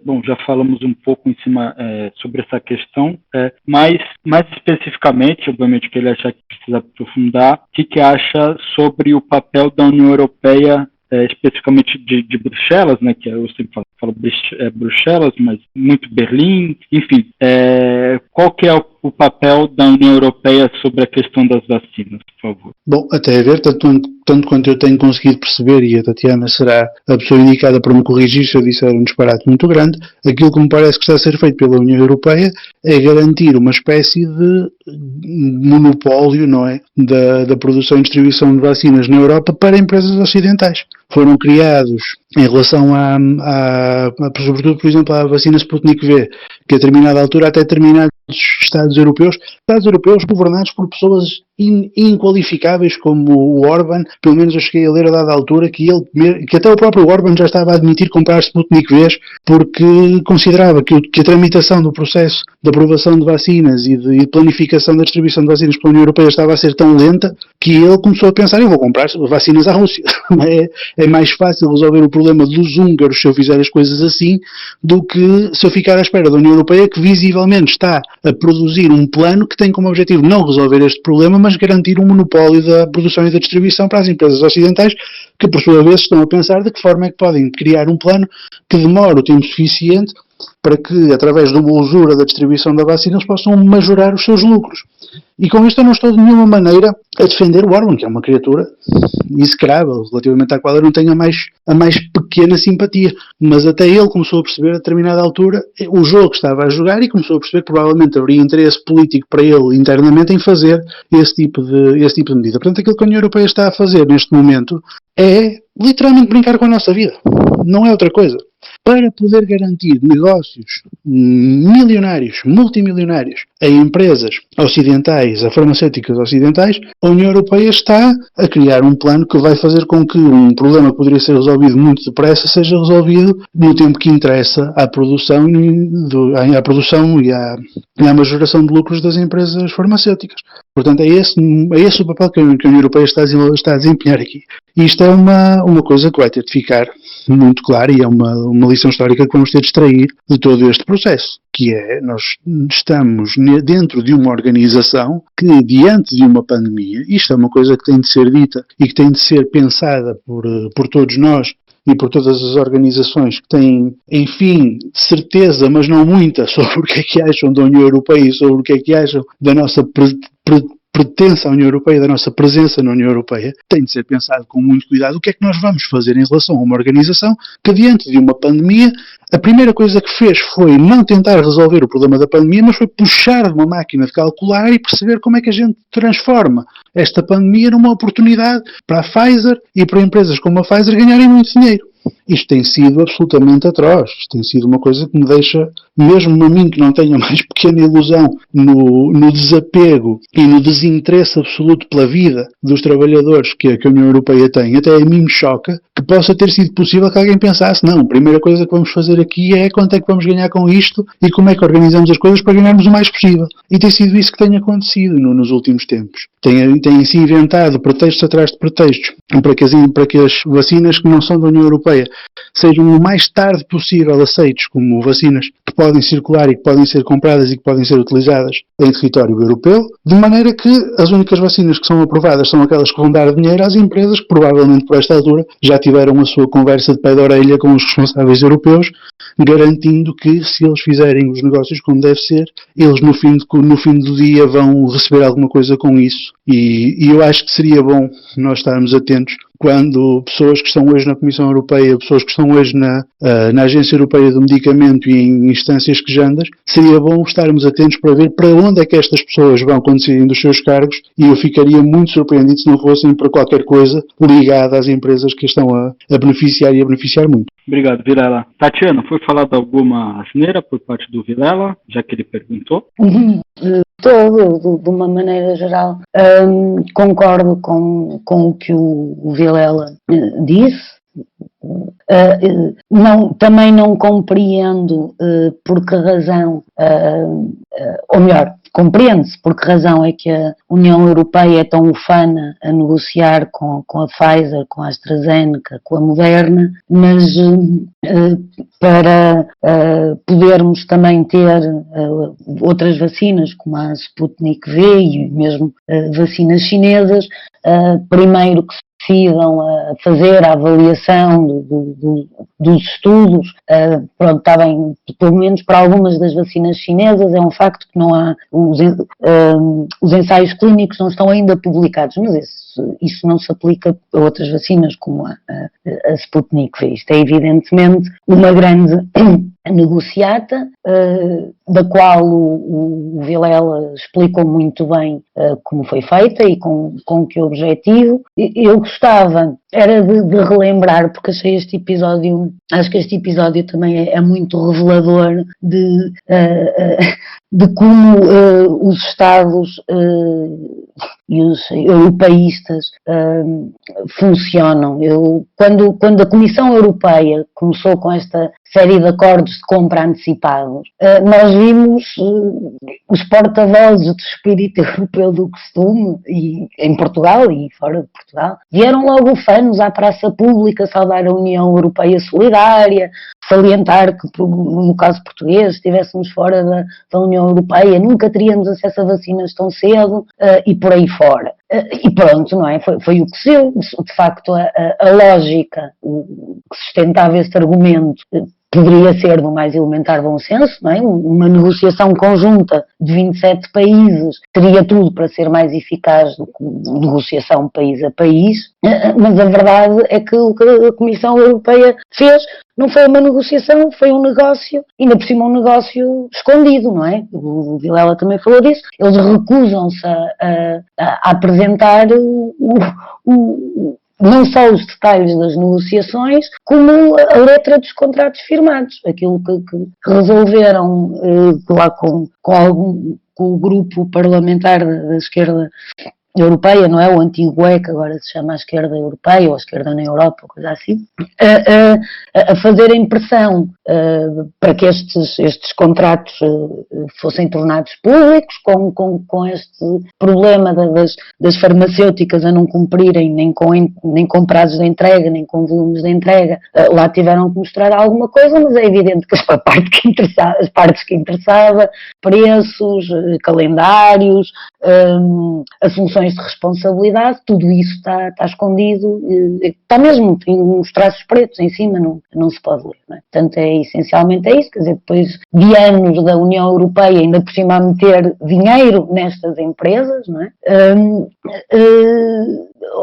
Bom, já falamos um pouco em cima sobre essa questão, mas mais especificamente, obviamente que ele acha que precisa aprofundar, o que acha sobre o papel da União Europeia, especificamente de Bruxelas, né, que eu sempre falo Bruxelas, mas muito Berlim, enfim, qual que é o papel da União Europeia sobre a questão das vacinas, por favor? Bom, até a ver, tanto quanto eu tenho conseguido perceber, e a Tatiana será a pessoa indicada para me corrigir se eu disser um disparate muito grande, aquilo que me parece que está a ser feito pela União Europeia é garantir uma espécie de monopólio, não é, da produção e distribuição de vacinas na Europa para empresas ocidentais. Foram criados em relação sobretudo, por exemplo, à vacina Sputnik V, que a determinada altura até determinados Estados europeus governados por pessoas inqualificáveis como o Orban. Pelo menos eu cheguei a ler a dada altura que até o próprio Orban já estava a admitir comprar Sputnik Vs porque considerava que a tramitação do processo de aprovação de vacinas e de planificação da distribuição de vacinas pela União Europeia estava a ser tão lenta que ele começou a pensar: eu vou comprar vacinas à Rússia. É mais fácil resolver o problema dos húngaros se eu fizer as coisas assim do que se eu ficar à espera da União Europeia, que visivelmente está a produzir um plano que tem como objetivo não resolver este problema, mas garantir um monopólio da produção e da distribuição para as empresas ocidentais, que por sua vez estão a pensar de que forma é que podem criar um plano que demore o tempo suficiente para que, através de uma usura da distribuição da vacina, eles possam majorar os seus lucros. E com isto eu não estou de nenhuma maneira a defender o Orban, que é uma criatura execrável, relativamente à qual eu não tenho a mais pequena simpatia. Mas até ele começou a perceber, a determinada altura, o jogo que estava a jogar, e começou a perceber que provavelmente haveria interesse político para ele internamente em fazer esse tipo de medida. Portanto, aquilo que a União Europeia está a fazer neste momento é literalmente brincar com a nossa vida. Não é outra coisa. Para poder garantir negócios milionários, multimilionários, a empresas ocidentais, a farmacêuticas ocidentais, a União Europeia está a criar um plano que vai fazer com que um problema que poderia ser resolvido muito depressa seja resolvido no tempo que interessa à produção e à majoração de lucros das empresas farmacêuticas. Portanto, é esse o papel que a União Europeia está a desempenhar aqui. E isto é uma coisa que vai ter de ficar muito clara, e é uma lição histórica que vamos ter de extrair de todo este processo, que é: nós estamos dentro de uma organização que, diante de uma pandemia, isto é uma coisa que tem de ser dita e que tem de ser pensada por todos nós e por todas as organizações que têm, enfim, certeza, mas não muita, sobre o que é que acham da União Europeia e sobre o que é que acham da nossa pertença à União Europeia, da nossa presença na União Europeia, tem de ser pensado com muito cuidado o que é que nós vamos fazer em relação a uma organização que, diante de uma pandemia, a primeira coisa que fez foi não tentar resolver o problema da pandemia, mas foi puxar de uma máquina de calcular e perceber como é que a gente transforma esta pandemia numa oportunidade para a Pfizer e para empresas como a Pfizer ganharem muito dinheiro. Isto tem sido absolutamente atroz. Isto tem sido uma coisa que me deixa, mesmo a mim que não tenho a mais pequena ilusão no desapego e no desinteresse absoluto pela vida dos trabalhadores que a União Europeia tem, até a mim me choca que possa ter sido possível que alguém pensasse: não, a primeira coisa que vamos fazer aqui é quanto é que vamos ganhar com isto e como é que organizamos as coisas para ganharmos o mais possível. E tem sido isso que tem acontecido nos últimos tempos. Tem-se inventado pretextos atrás de pretextos para que as vacinas que não são da União Europeia sejam o mais tarde possível aceites como vacinas que podem circular e que podem ser compradas e que podem ser utilizadas em território europeu, de maneira que as únicas vacinas que são aprovadas são aquelas que vão dar dinheiro às empresas que provavelmente por esta altura já tiveram a sua conversa de pé de orelha com os responsáveis europeus, garantindo que, se eles fizerem os negócios como deve ser, eles no fim do dia vão receber alguma coisa com isso. E eu acho que seria bom nós estarmos atentos quando pessoas que estão hoje na Comissão Europeia, pessoas que estão hoje na Agência Europeia do Medicamento e em instâncias quejandas, seria bom estarmos atentos para ver para onde é que estas pessoas vão quando saírem dos seus cargos, e eu ficaria muito surpreendido se não fossem para qualquer coisa ligada às empresas que estão a beneficiar e a beneficiar muito. Obrigado, Vilela. Tatiana, foi falada alguma asneira por parte do Vilela, já que ele perguntou? Todo, de uma maneira geral, concordo com o que o Vilela disse. Também não compreendo por que razão, ou melhor, compreende-se por que razão é que a União Europeia é tão ufana a negociar com a Pfizer, com a AstraZeneca, com a Moderna, mas para podermos também ter outras vacinas, como a Sputnik V e mesmo vacinas chinesas, primeiro que decidam a fazer a avaliação dos estudos, pronto, está bem, pelo menos para algumas das vacinas chinesas é um facto que não há, os ensaios clínicos não estão ainda publicados, mas isso não se aplica a outras vacinas como a Sputnik V. Isto é evidentemente uma grande negociata, da qual o Vilela explicou muito bem como foi feita e com que objetivo. Eu gostava era de relembrar, porque acho que este episódio também é muito revelador de como os Estados e os europeístas funcionam. Quando a Comissão Europeia começou com esta série de acordos de compra antecipados, nós vimos os porta-vozes do espírito europeu do costume, e, em Portugal e fora de Portugal, vieram logo fanos à praça pública saudar a União Europeia Solidária, salientar que, no caso português, se estivéssemos fora da União Europeia, nunca teríamos acesso a vacinas tão cedo, e por aí fora. E pronto, não é? Foi o que se deu. De facto, a lógica que sustentava este argumento poderia ser do mais elementar bom senso, não é? Uma negociação conjunta de 27 países teria tudo para ser mais eficaz do que negociação país a país, mas a verdade é que o que a Comissão Europeia fez não foi uma negociação, foi um negócio, ainda por cima um negócio escondido, não é? O Vilela também falou disso. Eles recusam-se a apresentar não só os detalhes das negociações, como a letra dos contratos firmados. Aquilo que resolveram lá com o grupo parlamentar da esquerda europeia, não é? O antigo EC, agora se chama a esquerda europeia, ou a esquerda na Europa, ou coisa assim, a fazer a impressão para que estes contratos fossem tornados públicos, com este problema das farmacêuticas a não cumprirem nem com prazos de entrega, nem com volumes de entrega. Lá tiveram que mostrar alguma coisa, mas é evidente que as partes que interessava, preços, calendários, assunções de responsabilidade, tudo isso está escondido, está mesmo, tem uns traços pretos em cima, não se pode ler, não é? Portanto, essencialmente é isso, quer dizer, depois de anos da União Europeia ainda por cima a meter dinheiro nestas empresas, não é?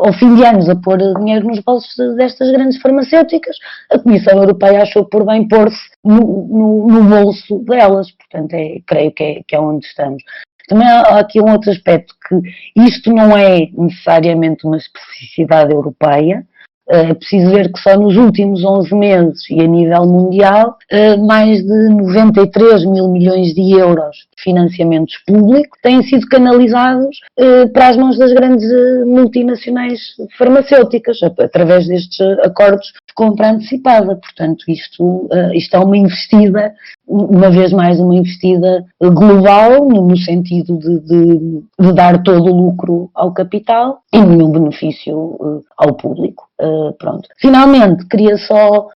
Ao fim de anos a pôr dinheiro nos bolsos destas grandes farmacêuticas, a Comissão Europeia achou por bem pôr-se no bolso delas, portanto, creio que é onde estamos. Também há aqui um outro aspecto, que isto não é necessariamente uma especificidade europeia. É preciso ver que só nos últimos 11 meses e a nível mundial, mais de 93 mil milhões de euros de financiamentos públicos têm sido canalizados para as mãos das grandes multinacionais farmacêuticas, através destes acordos de compra antecipada. Portanto, isto é uma investida, uma vez mais uma investida global, no sentido de dar todo o lucro ao capital e nenhum benefício ao público. Pronto. Finalmente, queria só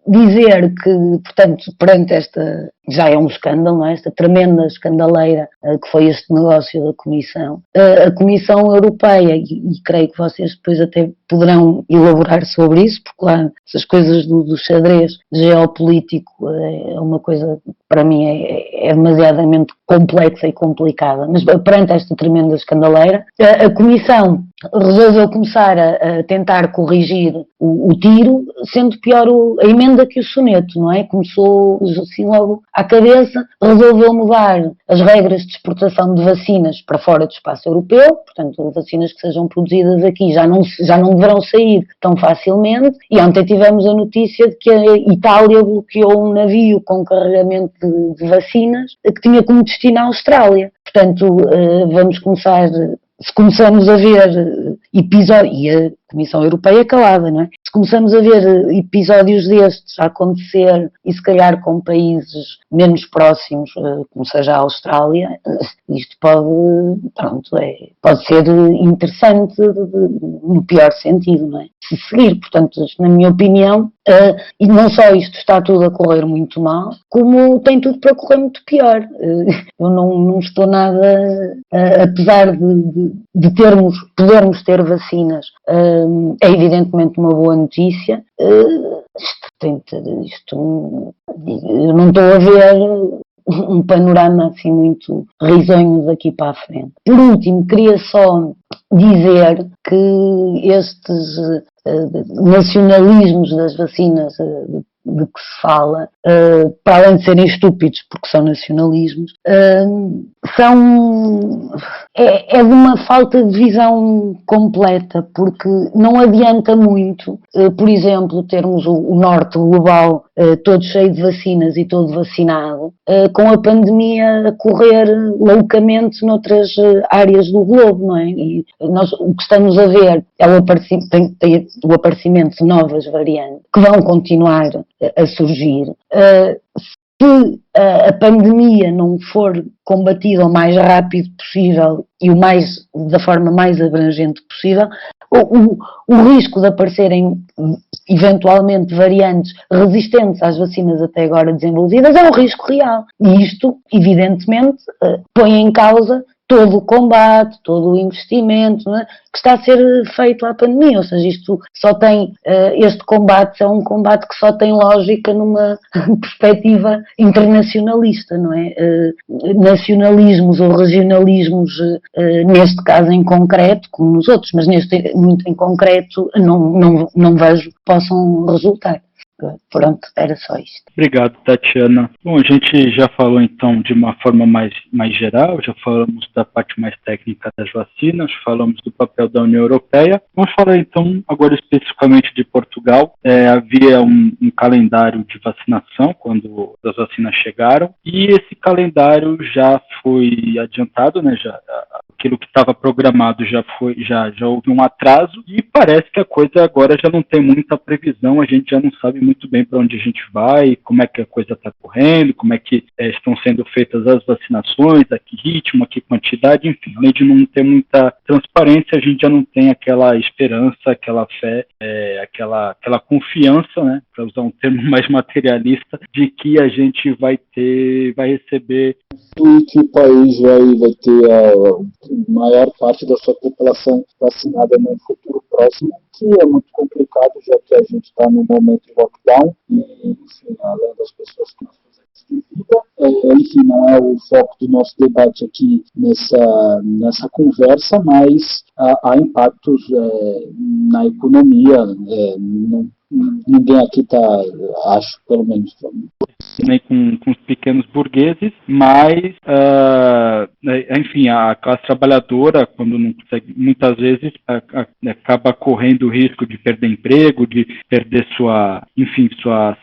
dizer que, portanto, perante esta, já é um escândalo, não é? Esta tremenda escandaleira que foi este negócio da Comissão, a Comissão Europeia, e creio que vocês depois até poderão elaborar sobre isso, porque lá essas coisas do xadrez geopolítico é uma coisa, para mim, é demasiadamente complexa e complicada, mas perante esta tremenda escandaleira, a Comissão resolveu começar a tentar corrigir o tiro, sendo pior a emenda que o soneto, não é? Começou assim logo à cabeça, resolveu mudar as regras de exportação de vacinas para fora do espaço europeu, portanto, vacinas que sejam produzidas aqui já não deverão sair tão facilmente, e ontem tivemos a notícia de que a Itália bloqueou um navio com carregamento de vacinas que tinha como destino a Austrália. Portanto, vamos começar... Se começamos a ver episódios, e a Comissão Europeia calada, não é? Se começamos a ver episódios destes a acontecer, e se calhar com países menos próximos, como seja a Austrália, isto pode ser interessante no pior sentido, não é? Se seguir, portanto, na minha opinião, e não só isto está tudo a correr muito mal, como tem tudo para correr muito pior. Eu não estou nada, apesar de podermos ter vacinas, é evidentemente uma boa notícia. Eu não estou a ver um panorama assim muito risonho daqui para a frente. Por último, queria só dizer que estes nacionalismos das vacinas de que se fala, para além de serem estúpidos, porque são nacionalismos, é de uma falta de visão completa, porque não adianta muito, por exemplo, termos o norte global todo cheio de vacinas e todo vacinado, com a pandemia a correr loucamente noutras áreas do globo, não é? E nós o que estamos a ver é o aparecimento de novas variantes que vão continuar a surgir. Se a pandemia não for combatida o mais rápido possível e da forma mais abrangente possível, o risco de aparecerem eventualmente variantes resistentes às vacinas até agora desenvolvidas é um risco real. E isto, evidentemente, põe em causa todo o combate, todo o investimento, não é, que está a ser feito à pandemia. Ou seja, este combate é um combate que só tem lógica numa perspectiva internacionalista, não é? Nacionalismos ou regionalismos, neste caso em concreto, como nos outros, mas neste muito em concreto, não vejo que possam resultar. Pronto, era só isto. Obrigado, Tatiana. Bom, a gente já falou então de uma forma mais geral, já falamos da parte mais técnica das vacinas, falamos do papel da União Europeia. Vamos falar então agora especificamente de Portugal. Havia um calendário de vacinação quando as vacinas chegaram e esse calendário já foi adiantado, né? Aquilo que estava programado já houve um atraso e parece que a coisa agora já não tem muita previsão, a gente já não sabe muito bem para onde a gente vai, como é que a coisa está correndo, como é que estão sendo feitas as vacinações, a que ritmo, a que quantidade, enfim, além de não ter muita transparência, a gente já não tem aquela esperança, aquela fé, aquela confiança, né, para usar um termo mais materialista, de que a gente vai receber e que o país vai ter a maior parte da sua população vacinada no futuro próximo, que é muito complicado, já que a gente está num momento de lockdown e, enfim, além das pessoas que nós fazemos de vida, enfim, não é o foco do nosso debate aqui nessa conversa, mas há impactos na economia, ninguém aqui está, acho, pelo menos, nem com os pequenos burgueses, mas, enfim, a classe trabalhadora, quando não consegue, muitas vezes acaba correndo o risco de perder emprego, de perder seu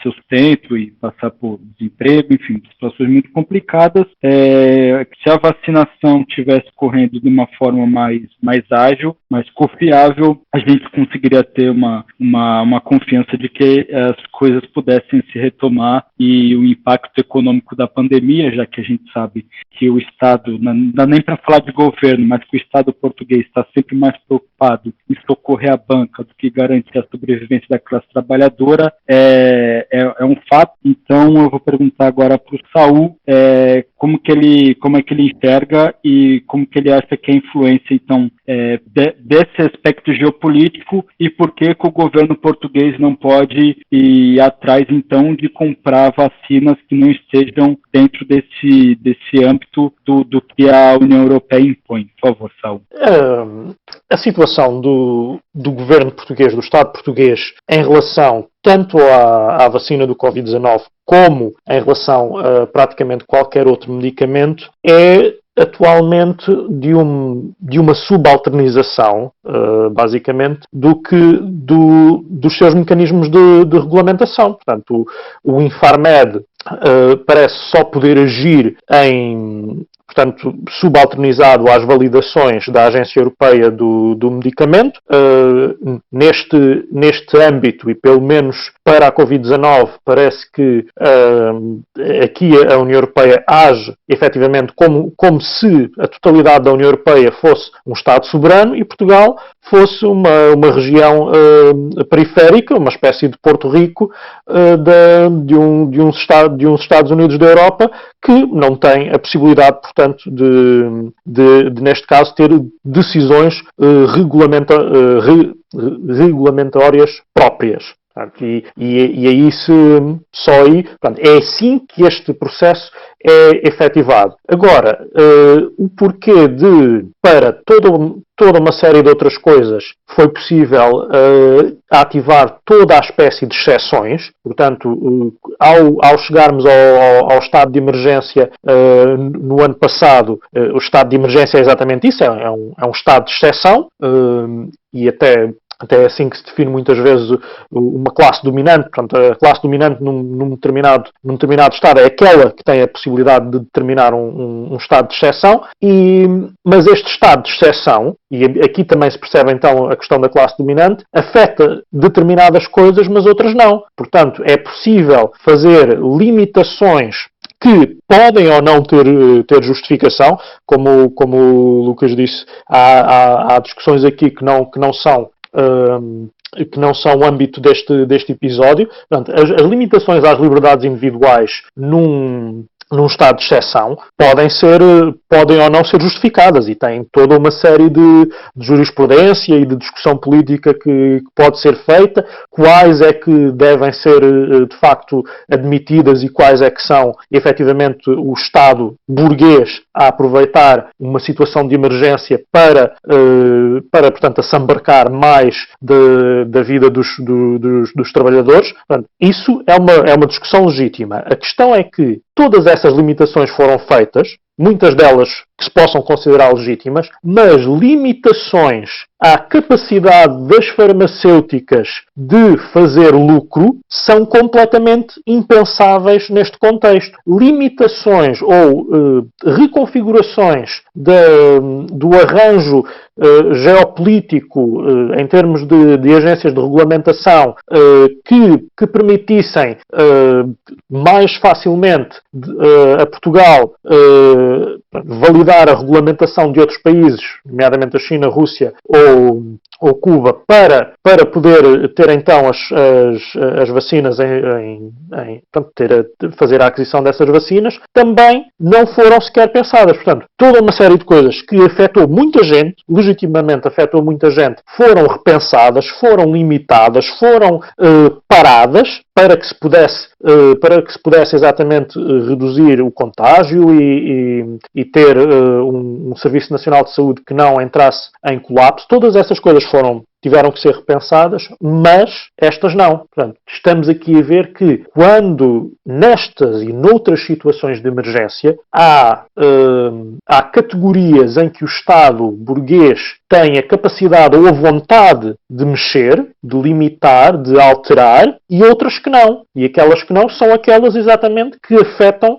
sustento e passar por desemprego, enfim, situações muito complicadas. Se a vacinação estivesse correndo de uma forma mais ágil, mais confiável, a gente conseguiria ter uma confiança de que as coisas pudessem se retomar e o impacto econômico da pandemia, já que a gente sabe que o Estado, não dá nem para falar de governo, mas que o Estado português está sempre mais preocupado em socorrer a banca do que garantir a sobrevivência da classe trabalhadora, é um fato. Então eu vou perguntar agora para o Saul como é que ele enxerga e como que ele acha que é a influência, então, desse aspecto geopolítico e por que o governo português não pode ir atrás, então, de comprar vacinas que não estejam dentro desse âmbito do que a União Europeia impõe. Por favor, Saul. A situação do governo português, do Estado português, em relação tanto à vacina do Covid-19 como em relação a praticamente qualquer outro medicamento é atualmente de uma subalternização, basicamente, dos seus mecanismos de regulamentação. Portanto, o Infarmed parece só poder agir subalternizado às validações da Agência Europeia do Medicamento. Neste âmbito, e pelo menos para a Covid-19, parece que aqui a União Europeia age efetivamente como se a totalidade da União Europeia fosse um Estado soberano e Portugal fosse uma região periférica, uma espécie de Porto Rico de uns Estados Unidos da Europa, que não tem a possibilidade, portanto, de neste caso, ter decisões regulamentatórias próprias. Portanto, e aí só aí, portanto, é assim que este processo é efetivado. Agora, o porquê de, para toda uma série de outras coisas, foi possível ativar toda a espécie de exceções. Portanto, ao chegarmos ao estado de emergência no ano passado, o estado de emergência é exatamente isso, é um estado de exceção, e até é assim que se define muitas vezes uma classe dominante. Portanto, a classe dominante num determinado Estado é aquela que tem a possibilidade de determinar um estado de exceção, mas este estado de exceção, e aqui também se percebe então a questão da classe dominante, afeta determinadas coisas, mas outras não. Portanto, é possível fazer limitações que podem ou não ter justificação, como o Lucas disse, há discussões aqui que não são o âmbito deste episódio. Portanto, as limitações às liberdades individuais num estado de exceção podem ou não ser justificadas, e têm toda uma série de jurisprudência e de discussão política que pode ser feita, quais é que devem ser de facto admitidas e quais é que são efetivamente o Estado burguês a aproveitar uma situação de emergência para portanto, assambarcar mais da vida dos trabalhadores. Portanto, isso é uma discussão legítima. A questão é que todas essas limitações foram feitas, muitas delas que se possam considerar legítimas, mas limitações à capacidade das farmacêuticas de fazer lucro são completamente impensáveis neste contexto. Limitações ou reconfigurações do arranjo geopolítico em termos de agências de regulamentação que permitissem mais facilmente a Portugal validar a regulamentação de outros países, nomeadamente a China, a Rússia ou Cuba, para poder ter então as vacinas, fazer a aquisição dessas vacinas, também não foram sequer pensadas. Portanto, toda uma série de coisas que afetou muita gente, legitimamente afetou muita gente, foram repensadas, foram limitadas, foram paradas para que se pudesse exatamente reduzir o contágio e ter um Serviço Nacional de Saúde que não entrasse em colapso. Todas essas coisas tiveram que ser repensadas, mas estas não. Portanto, estamos aqui a ver que quando nestas e noutras situações de emergência há categorias em que o Estado burguês tem a capacidade ou a vontade de mexer, de limitar, de alterar, e outras que não. E aquelas que não são aquelas exatamente que afetam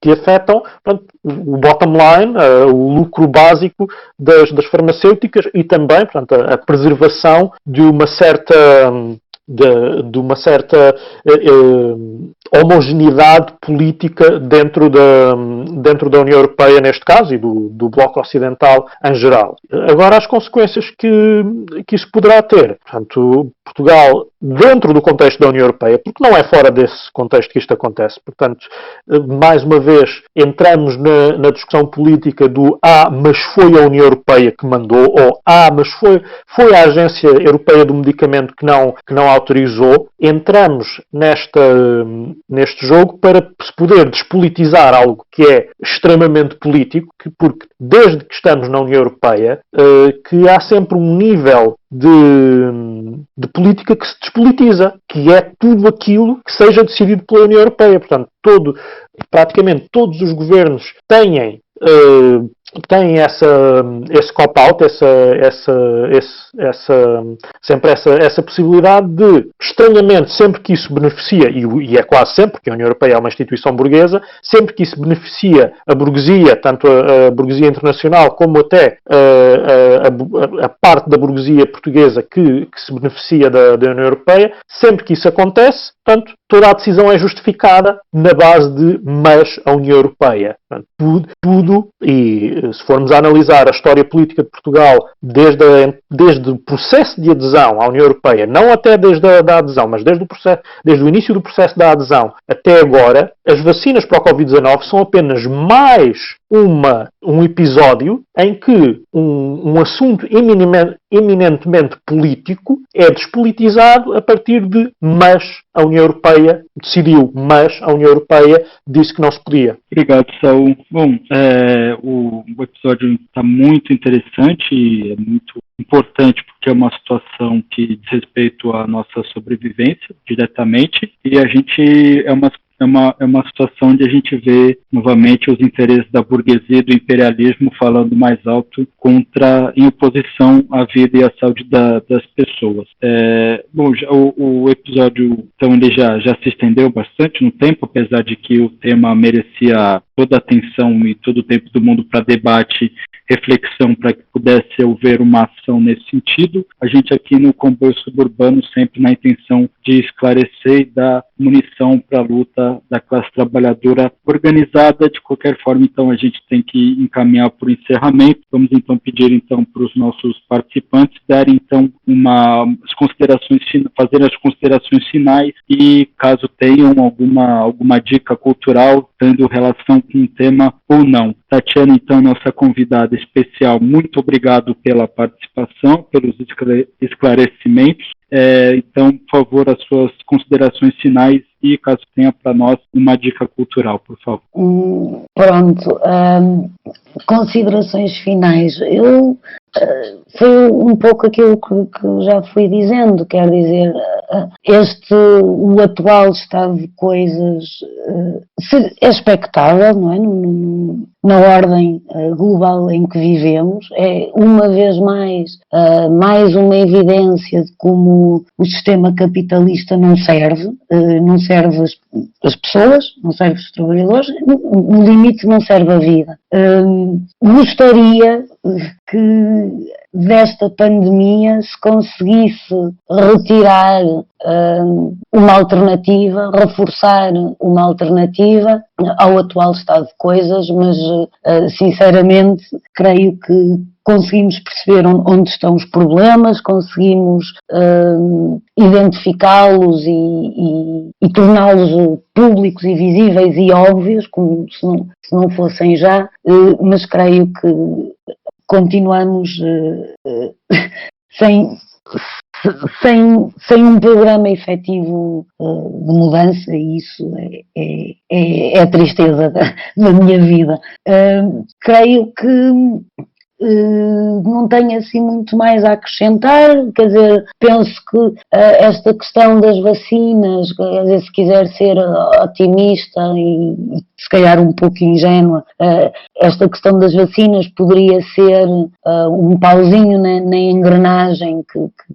portanto, o bottom line, o lucro básico das farmacêuticas e também, portanto, a preservação de uma certa homogeneidade política dentro da União Europeia, neste caso, e do Bloco Ocidental em geral. Agora, as consequências que isso poderá ter. Portanto, Portugal, dentro do contexto da União Europeia, porque não é fora desse contexto que isto acontece. Portanto, mais uma vez, entramos na discussão política do mas foi a União Europeia que mandou, ou mas foi a Agência Europeia do Medicamento que não autorizou. Entramos neste jogo para se poder despolitizar algo que é extremamente político, porque desde que estamos na União Europeia, que há sempre um nível de política que se despolitiza, que é tudo aquilo que seja decidido pela União Europeia. Portanto, praticamente todos os governos têm esse cop-out, sempre essa possibilidade de, estranhamente, sempre que isso beneficia, e é quase sempre, porque a União Europeia é uma instituição burguesa, sempre que isso beneficia a burguesia, tanto a burguesia internacional como até a parte da burguesia portuguesa que se beneficia da União Europeia, sempre que isso acontece, portanto, toda a decisão é justificada na base de mas a União Europeia. Portanto, tudo, e se formos a analisar a história política de Portugal desde o processo de adesão à União Europeia, não até desde a adesão, mas desde o início do processo da adesão até agora, as vacinas para o Covid-19 são apenas mais um episódio em que um assunto eminentemente político é despolitizado a partir de mas a União Europeia decidiu, mas a União Europeia disse que não se podia. Obrigado, Saul. Bom, o episódio está muito interessante e é muito importante porque é uma situação que diz respeito à nossa sobrevivência diretamente e a gente é uma situação onde a gente vê novamente os interesses da burguesia e do imperialismo falando mais alto em oposição à vida e à saúde das pessoas. Bom, o episódio então ele já se estendeu bastante no tempo, apesar de que o tema merecia toda a atenção e todo o tempo do mundo para debate, reflexão, para que pudesse haver uma ação nesse sentido. A gente aqui no Comboio Suburbano sempre na intenção de esclarecer e dar munição para a luta da classe trabalhadora organizada. De qualquer forma, então, a gente tem que encaminhar para o encerramento. Vamos então pedir então para os nossos participantes darem então fazer as considerações finais e caso tenham alguma dica cultural tendo relação com o tema ou não. Tatiana, então, nossa convidada especial, muito obrigado pela participação, pelos esclarecimentos. Então, por favor, as suas considerações finais e, caso tenha para nós, uma dica cultural, por favor. Pronto. Considerações finais. Foi um pouco aquilo que já fui dizendo, quer dizer, o atual estado de coisas é expectável, não é? Na ordem global em que vivemos, é uma vez mais uma evidência de como o sistema capitalista não serve as pessoas, não serve os trabalhadores, no limite não serve a vida. Gostaria que desta pandemia se conseguisse retirar uma alternativa, reforçar uma alternativa ao atual estado de coisas, mas sinceramente creio que conseguimos perceber onde estão os problemas, conseguimos identificá-los e torná-los públicos e visíveis e óbvios, como se não fossem já, mas creio que continuamos sem um programa efetivo de mudança, e isso é a tristeza da minha vida. Creio que não tenho assim muito mais a acrescentar, quer dizer, penso que esta questão das vacinas, quer dizer, se quiser ser otimista e se calhar um pouco ingênua, esta questão das vacinas poderia ser um pauzinho na engrenagem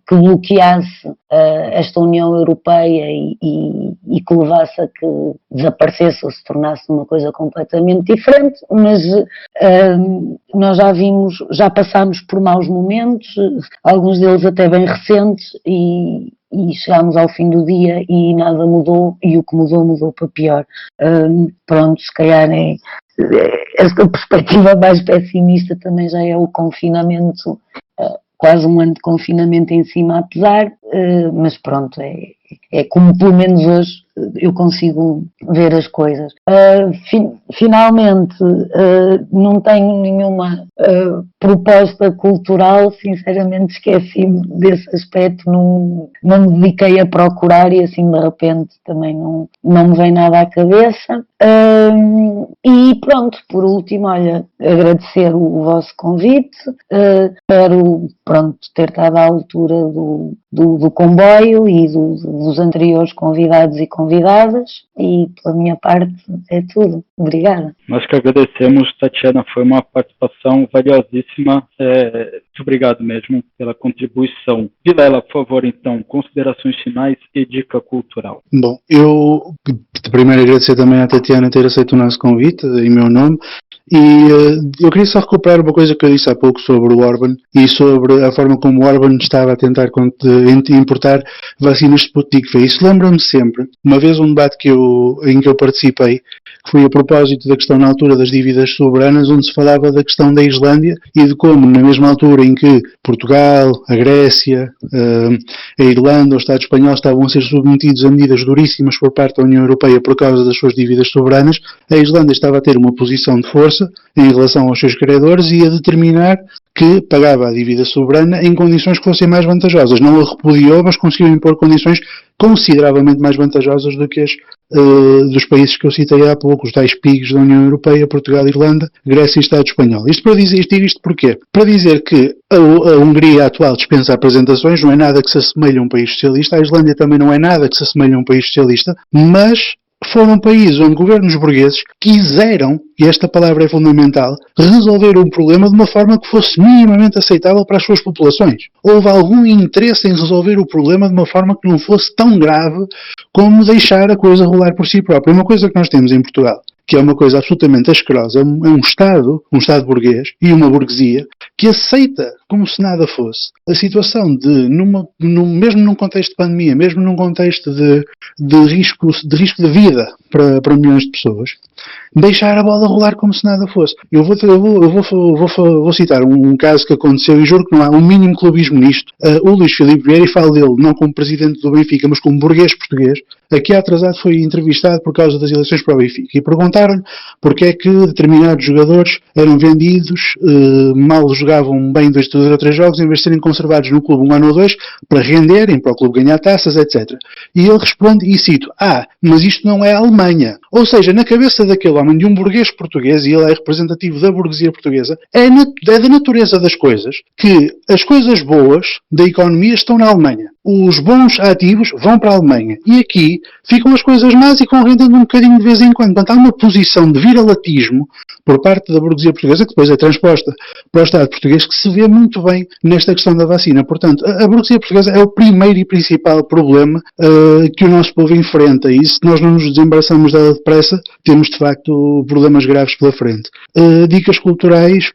que bloqueasse esta União Europeia e que levasse a que desaparecesse ou se tornasse uma coisa completamente diferente, mas nós já passámos por maus momentos, alguns deles até bem recentes, e chegámos ao fim do dia e nada mudou, e o que mudou para pior. Pronto, se calhar esta perspectiva mais pessimista também já é o confinamento, quase um ano de confinamento em cima, apesar, mas pronto, é como pelo menos hoje eu consigo ver as coisas. Finalmente, não tenho nenhuma proposta cultural, sinceramente esqueci-me desse aspecto, não me dediquei a procurar e assim de repente também não me vem nada à cabeça. E pronto, por último, olha, agradecer o vosso convite, espero ter estado à altura do comboio e dos anteriores convidados e convidadas, e pela minha parte é tudo. Obrigada. Nós que agradecemos, Tatiana, foi uma participação valiosíssima. Muito obrigado mesmo pela contribuição. Vilela, por favor, então, considerações finais e dica cultural. Bom, eu primeiro agradecer também à Tatiana ter aceito o nosso convite em meu nome, e eu queria só recuperar uma coisa que eu disse há pouco sobre o Orban e sobre a forma como o Orban estava a tentar importar vacinas de Sputnik V. Isso lembra-me sempre, uma vez um debate em que eu participei, que foi a propósito propósito da questão na altura das dívidas soberanas, onde se falava da questão da Islândia e de como, na mesma altura em que Portugal, a Grécia, a Irlanda, o Estado espanhol estavam a ser submetidos a medidas duríssimas por parte da União Europeia por causa das suas dívidas soberanas, a Islândia estava a ter uma posição de força em relação aos seus credores e a determinar que pagava a dívida soberana em condições que fossem mais vantajosas. Não a repudiou, mas conseguiu impor condições consideravelmente mais vantajosas do que as dos países que eu citei há pouco, os tais PIGs da União Europeia, Portugal, Irlanda, Grécia e Estado espanhol. Isto para dizer, digo isto porquê? Para dizer que a Hungria atual dispensa apresentações, não é nada que se assemelhe a um país socialista, a Islândia também não é nada que se assemelhe a um país socialista, mas foram países onde governos burgueses quiseram, e esta palavra é fundamental, resolver um problema de uma forma que fosse minimamente aceitável para as suas populações. Houve algum interesse em resolver o problema de uma forma que não fosse tão grave como deixar a coisa rolar por si própria. Uma coisa que nós temos em Portugal, que é uma coisa absolutamente asquerosa, é um Estado burguês e uma burguesia que aceita como se nada fosse a situação de, mesmo num contexto de pandemia, mesmo num contexto de risco de vida para milhões de pessoas, deixar a bola rolar como se nada fosse. Eu vou citar um caso que aconteceu e juro que não há um mínimo clubismo nisto. O Luís Filipe Vieira, e falo dele não como presidente do Benfica, mas como burguês português, aqui atrasado foi entrevistado por causa das eleições para o Benfica e perguntaram-lhe porque é que determinados jogadores eram vendidos, mal jogavam bem 2 ou 3 jogos, em vez de serem conservados no clube 1 ano ou 2 para renderem, para o clube ganhar taças, etc. E ele responde, e cito, mas isto não é a Alemanha. Ou seja, na cabeça daquele homem, de um burguês português, e ele é representativo da burguesia portuguesa, é da natureza das coisas que as coisas boas da economia estão na Alemanha. Os bons ativos vão para a Alemanha. E aqui ficam as coisas más e vão rendendo um bocadinho de vez em quando. Portanto, há uma posição de viralatismo por parte da burguesia portuguesa, que depois é transposta para o Estado português, que se vê muito bem nesta questão da vacina. Portanto, a burguesia portuguesa é o primeiro e principal problema que o nosso povo enfrenta. E se nós não nos desembaraçamos dela depressa, temos de facto problemas graves pela frente. Dicas culturais,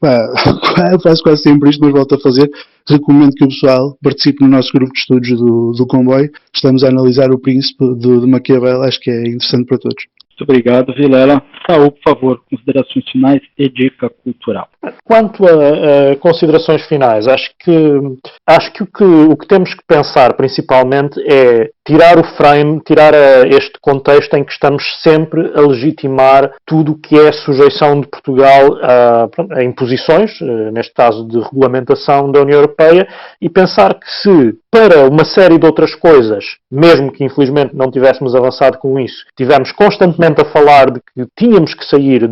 eu faço quase sempre isto, mas volto a fazer. Recomendo que o pessoal participe no nosso grupo de estudos do Comboio. Estamos a analisar o Príncipe de Maquiavel, acho que é interessante para todos. Muito obrigado, Vilela. Saúl, por favor, considerações finais e dica cultural. Quanto a considerações finais, acho que o que temos que pensar principalmente é tirar o frame, tirar este contexto em que estamos sempre a legitimar tudo o que é a sujeição de Portugal a imposições, neste caso de regulamentação da União Europeia, e pensar que se para uma série de outras coisas, mesmo que infelizmente não tivéssemos avançado com isso, tivemos constantemente a falar de que tínhamos que sair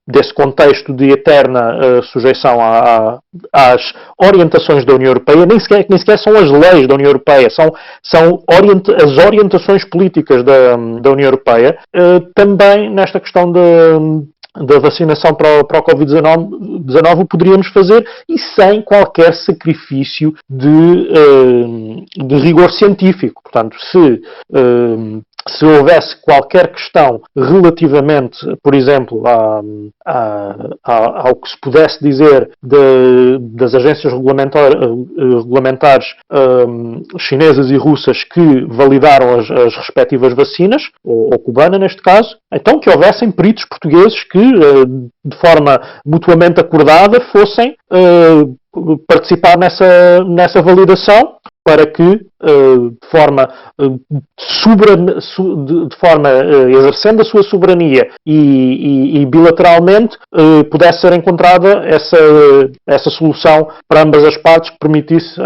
desse contexto de eterna sujeição às orientações da União Europeia, nem sequer são as leis da União Europeia, são as orientações políticas da União Europeia, também nesta questão da vacinação para o Covid-19 o poderíamos fazer e sem qualquer sacrifício de rigor científico. Portanto, se houvesse qualquer questão relativamente, por exemplo, ao que se pudesse dizer das agências regulamentares chinesas e russas que validaram as respectivas vacinas, ou cubana neste caso, então que houvessem peritos portugueses que, de forma mutuamente acordada, fossem participar nessa validação, para que, de forma exercendo a sua soberania e bilateralmente, pudesse ser encontrada essa solução para ambas as partes que permitisse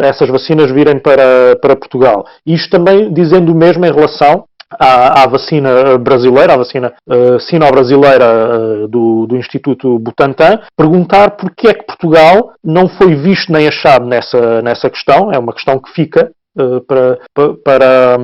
essas vacinas virem para Portugal. Isto também dizendo o mesmo em relação à vacina brasileira, à vacina sino-brasileira do Instituto Butantan, perguntar porque é que Portugal não foi visto nem achado nessa questão. É uma questão que fica para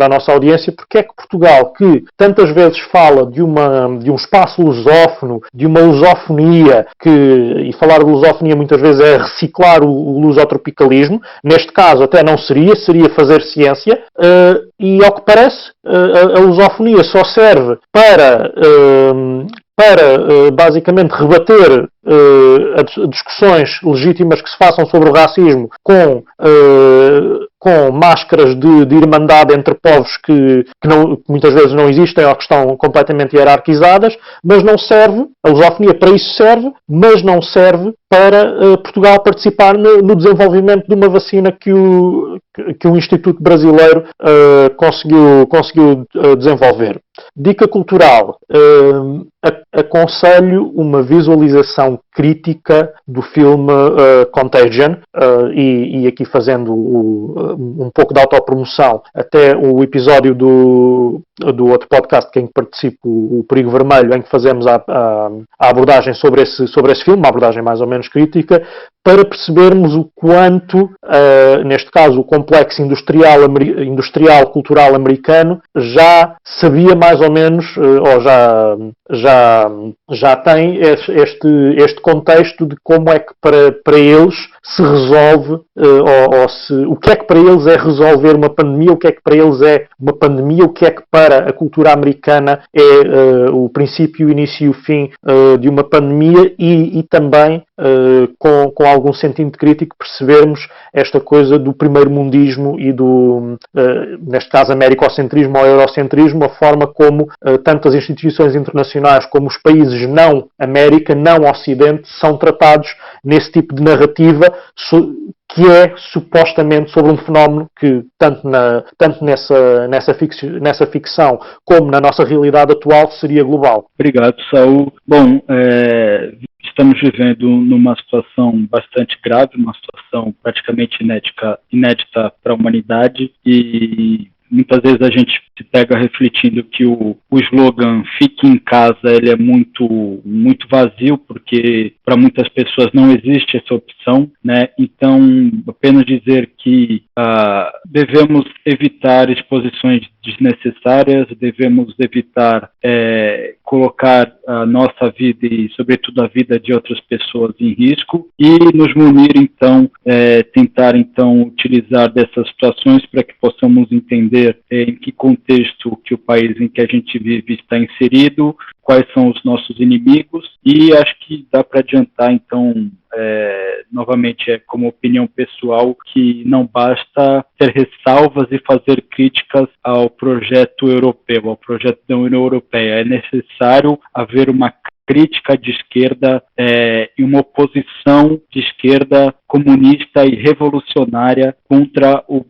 a nossa audiência, porque é que Portugal, que tantas vezes fala de um espaço lusófono, de uma lusofonia, e falar de lusofonia muitas vezes é reciclar o lusotropicalismo, neste caso até não seria fazer ciência, e ao que parece a lusofonia só serve para basicamente rebater discussões legítimas que se façam sobre o racismo com com máscaras de irmandade entre povos que muitas vezes não existem ou que estão completamente hierarquizadas, mas não serve, a lusofonia para isso serve, mas não serve para Portugal participar no desenvolvimento de uma vacina que o Instituto Brasileiro conseguiu desenvolver. Dica cultural. Aconselho uma visualização crítica do filme Contagion, e aqui fazendo um pouco de autopromoção, até o episódio do outro podcast em que participo, o Perigo Vermelho, em que fazemos a abordagem sobre esse filme, uma abordagem mais ou menos crítica, para percebermos o quanto, neste caso, o complexo industrial cultural americano já sabia mais ou menos, ou já tem este contexto de como é que para eles se resolve, o que é que para eles é resolver uma pandemia, o que é que para eles é uma pandemia, o que é que para a cultura americana é o princípio, o início e o fim de uma pandemia, e também com algum sentido crítico percebermos esta coisa do primeiro-mundismo e do, neste caso, americocentrismo ou eurocentrismo, a forma como tanto as instituições internacionais como os países não América, não Ocidente, são tratados nesse tipo de narrativa que é supostamente sobre um fenómeno que, tanto nessa ficção como na nossa realidade atual, seria global. Obrigado, Saul. Bom, estamos vivendo numa situação bastante grave, uma situação praticamente inédita para a humanidade, e muitas vezes a gente se pega refletindo que o slogan "fique em casa" ele é muito vazio, porque para muitas pessoas não existe essa opção, né? Então, apenas dizer que devemos evitar exposições desnecessárias, devemos evitar colocar a nossa vida e, sobretudo, a vida de outras pessoas em risco, e nos munir, então, tentar, então, utilizar dessas situações para que possamos entender em que contexto que o país em que a gente vive está inserido, quais são os nossos inimigos, e acho que dá para adiantar, então, novamente, como opinião pessoal, que não basta ter ressalvas e fazer críticas ao projeto europeu, ao projeto da União Europeia. É necessário haver uma crítica de esquerda e uma oposição de esquerda comunista e revolucionária contra o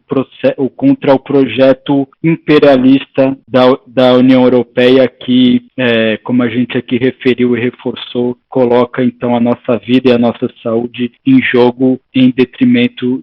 projeto imperialista da União Europeia que, como a gente aqui referiu e reforçou, coloca então a nossa vida e a nossa saúde em jogo em detrimento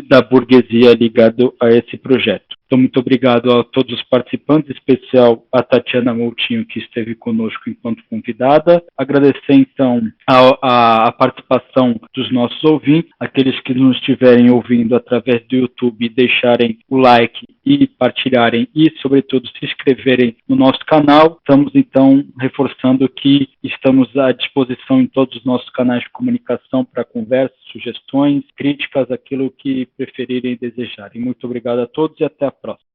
da burguesia ligado a esse projeto. Então, muito obrigado a todos os participantes, em especial a Tatiana Moutinho, que esteve conosco enquanto convidada. Agradecer, então, a participação dos nossos ouvintes, aqueles que nos estiverem ouvindo através do YouTube, deixarem o like e partilharem e, sobretudo, se inscreverem no nosso canal. Estamos, então, reforçando que estamos à disposição em todos os nossos canais de comunicação para conversas, sugestões, críticas, aquilo que preferirem e desejarem. Muito obrigado a todos e até a próxima.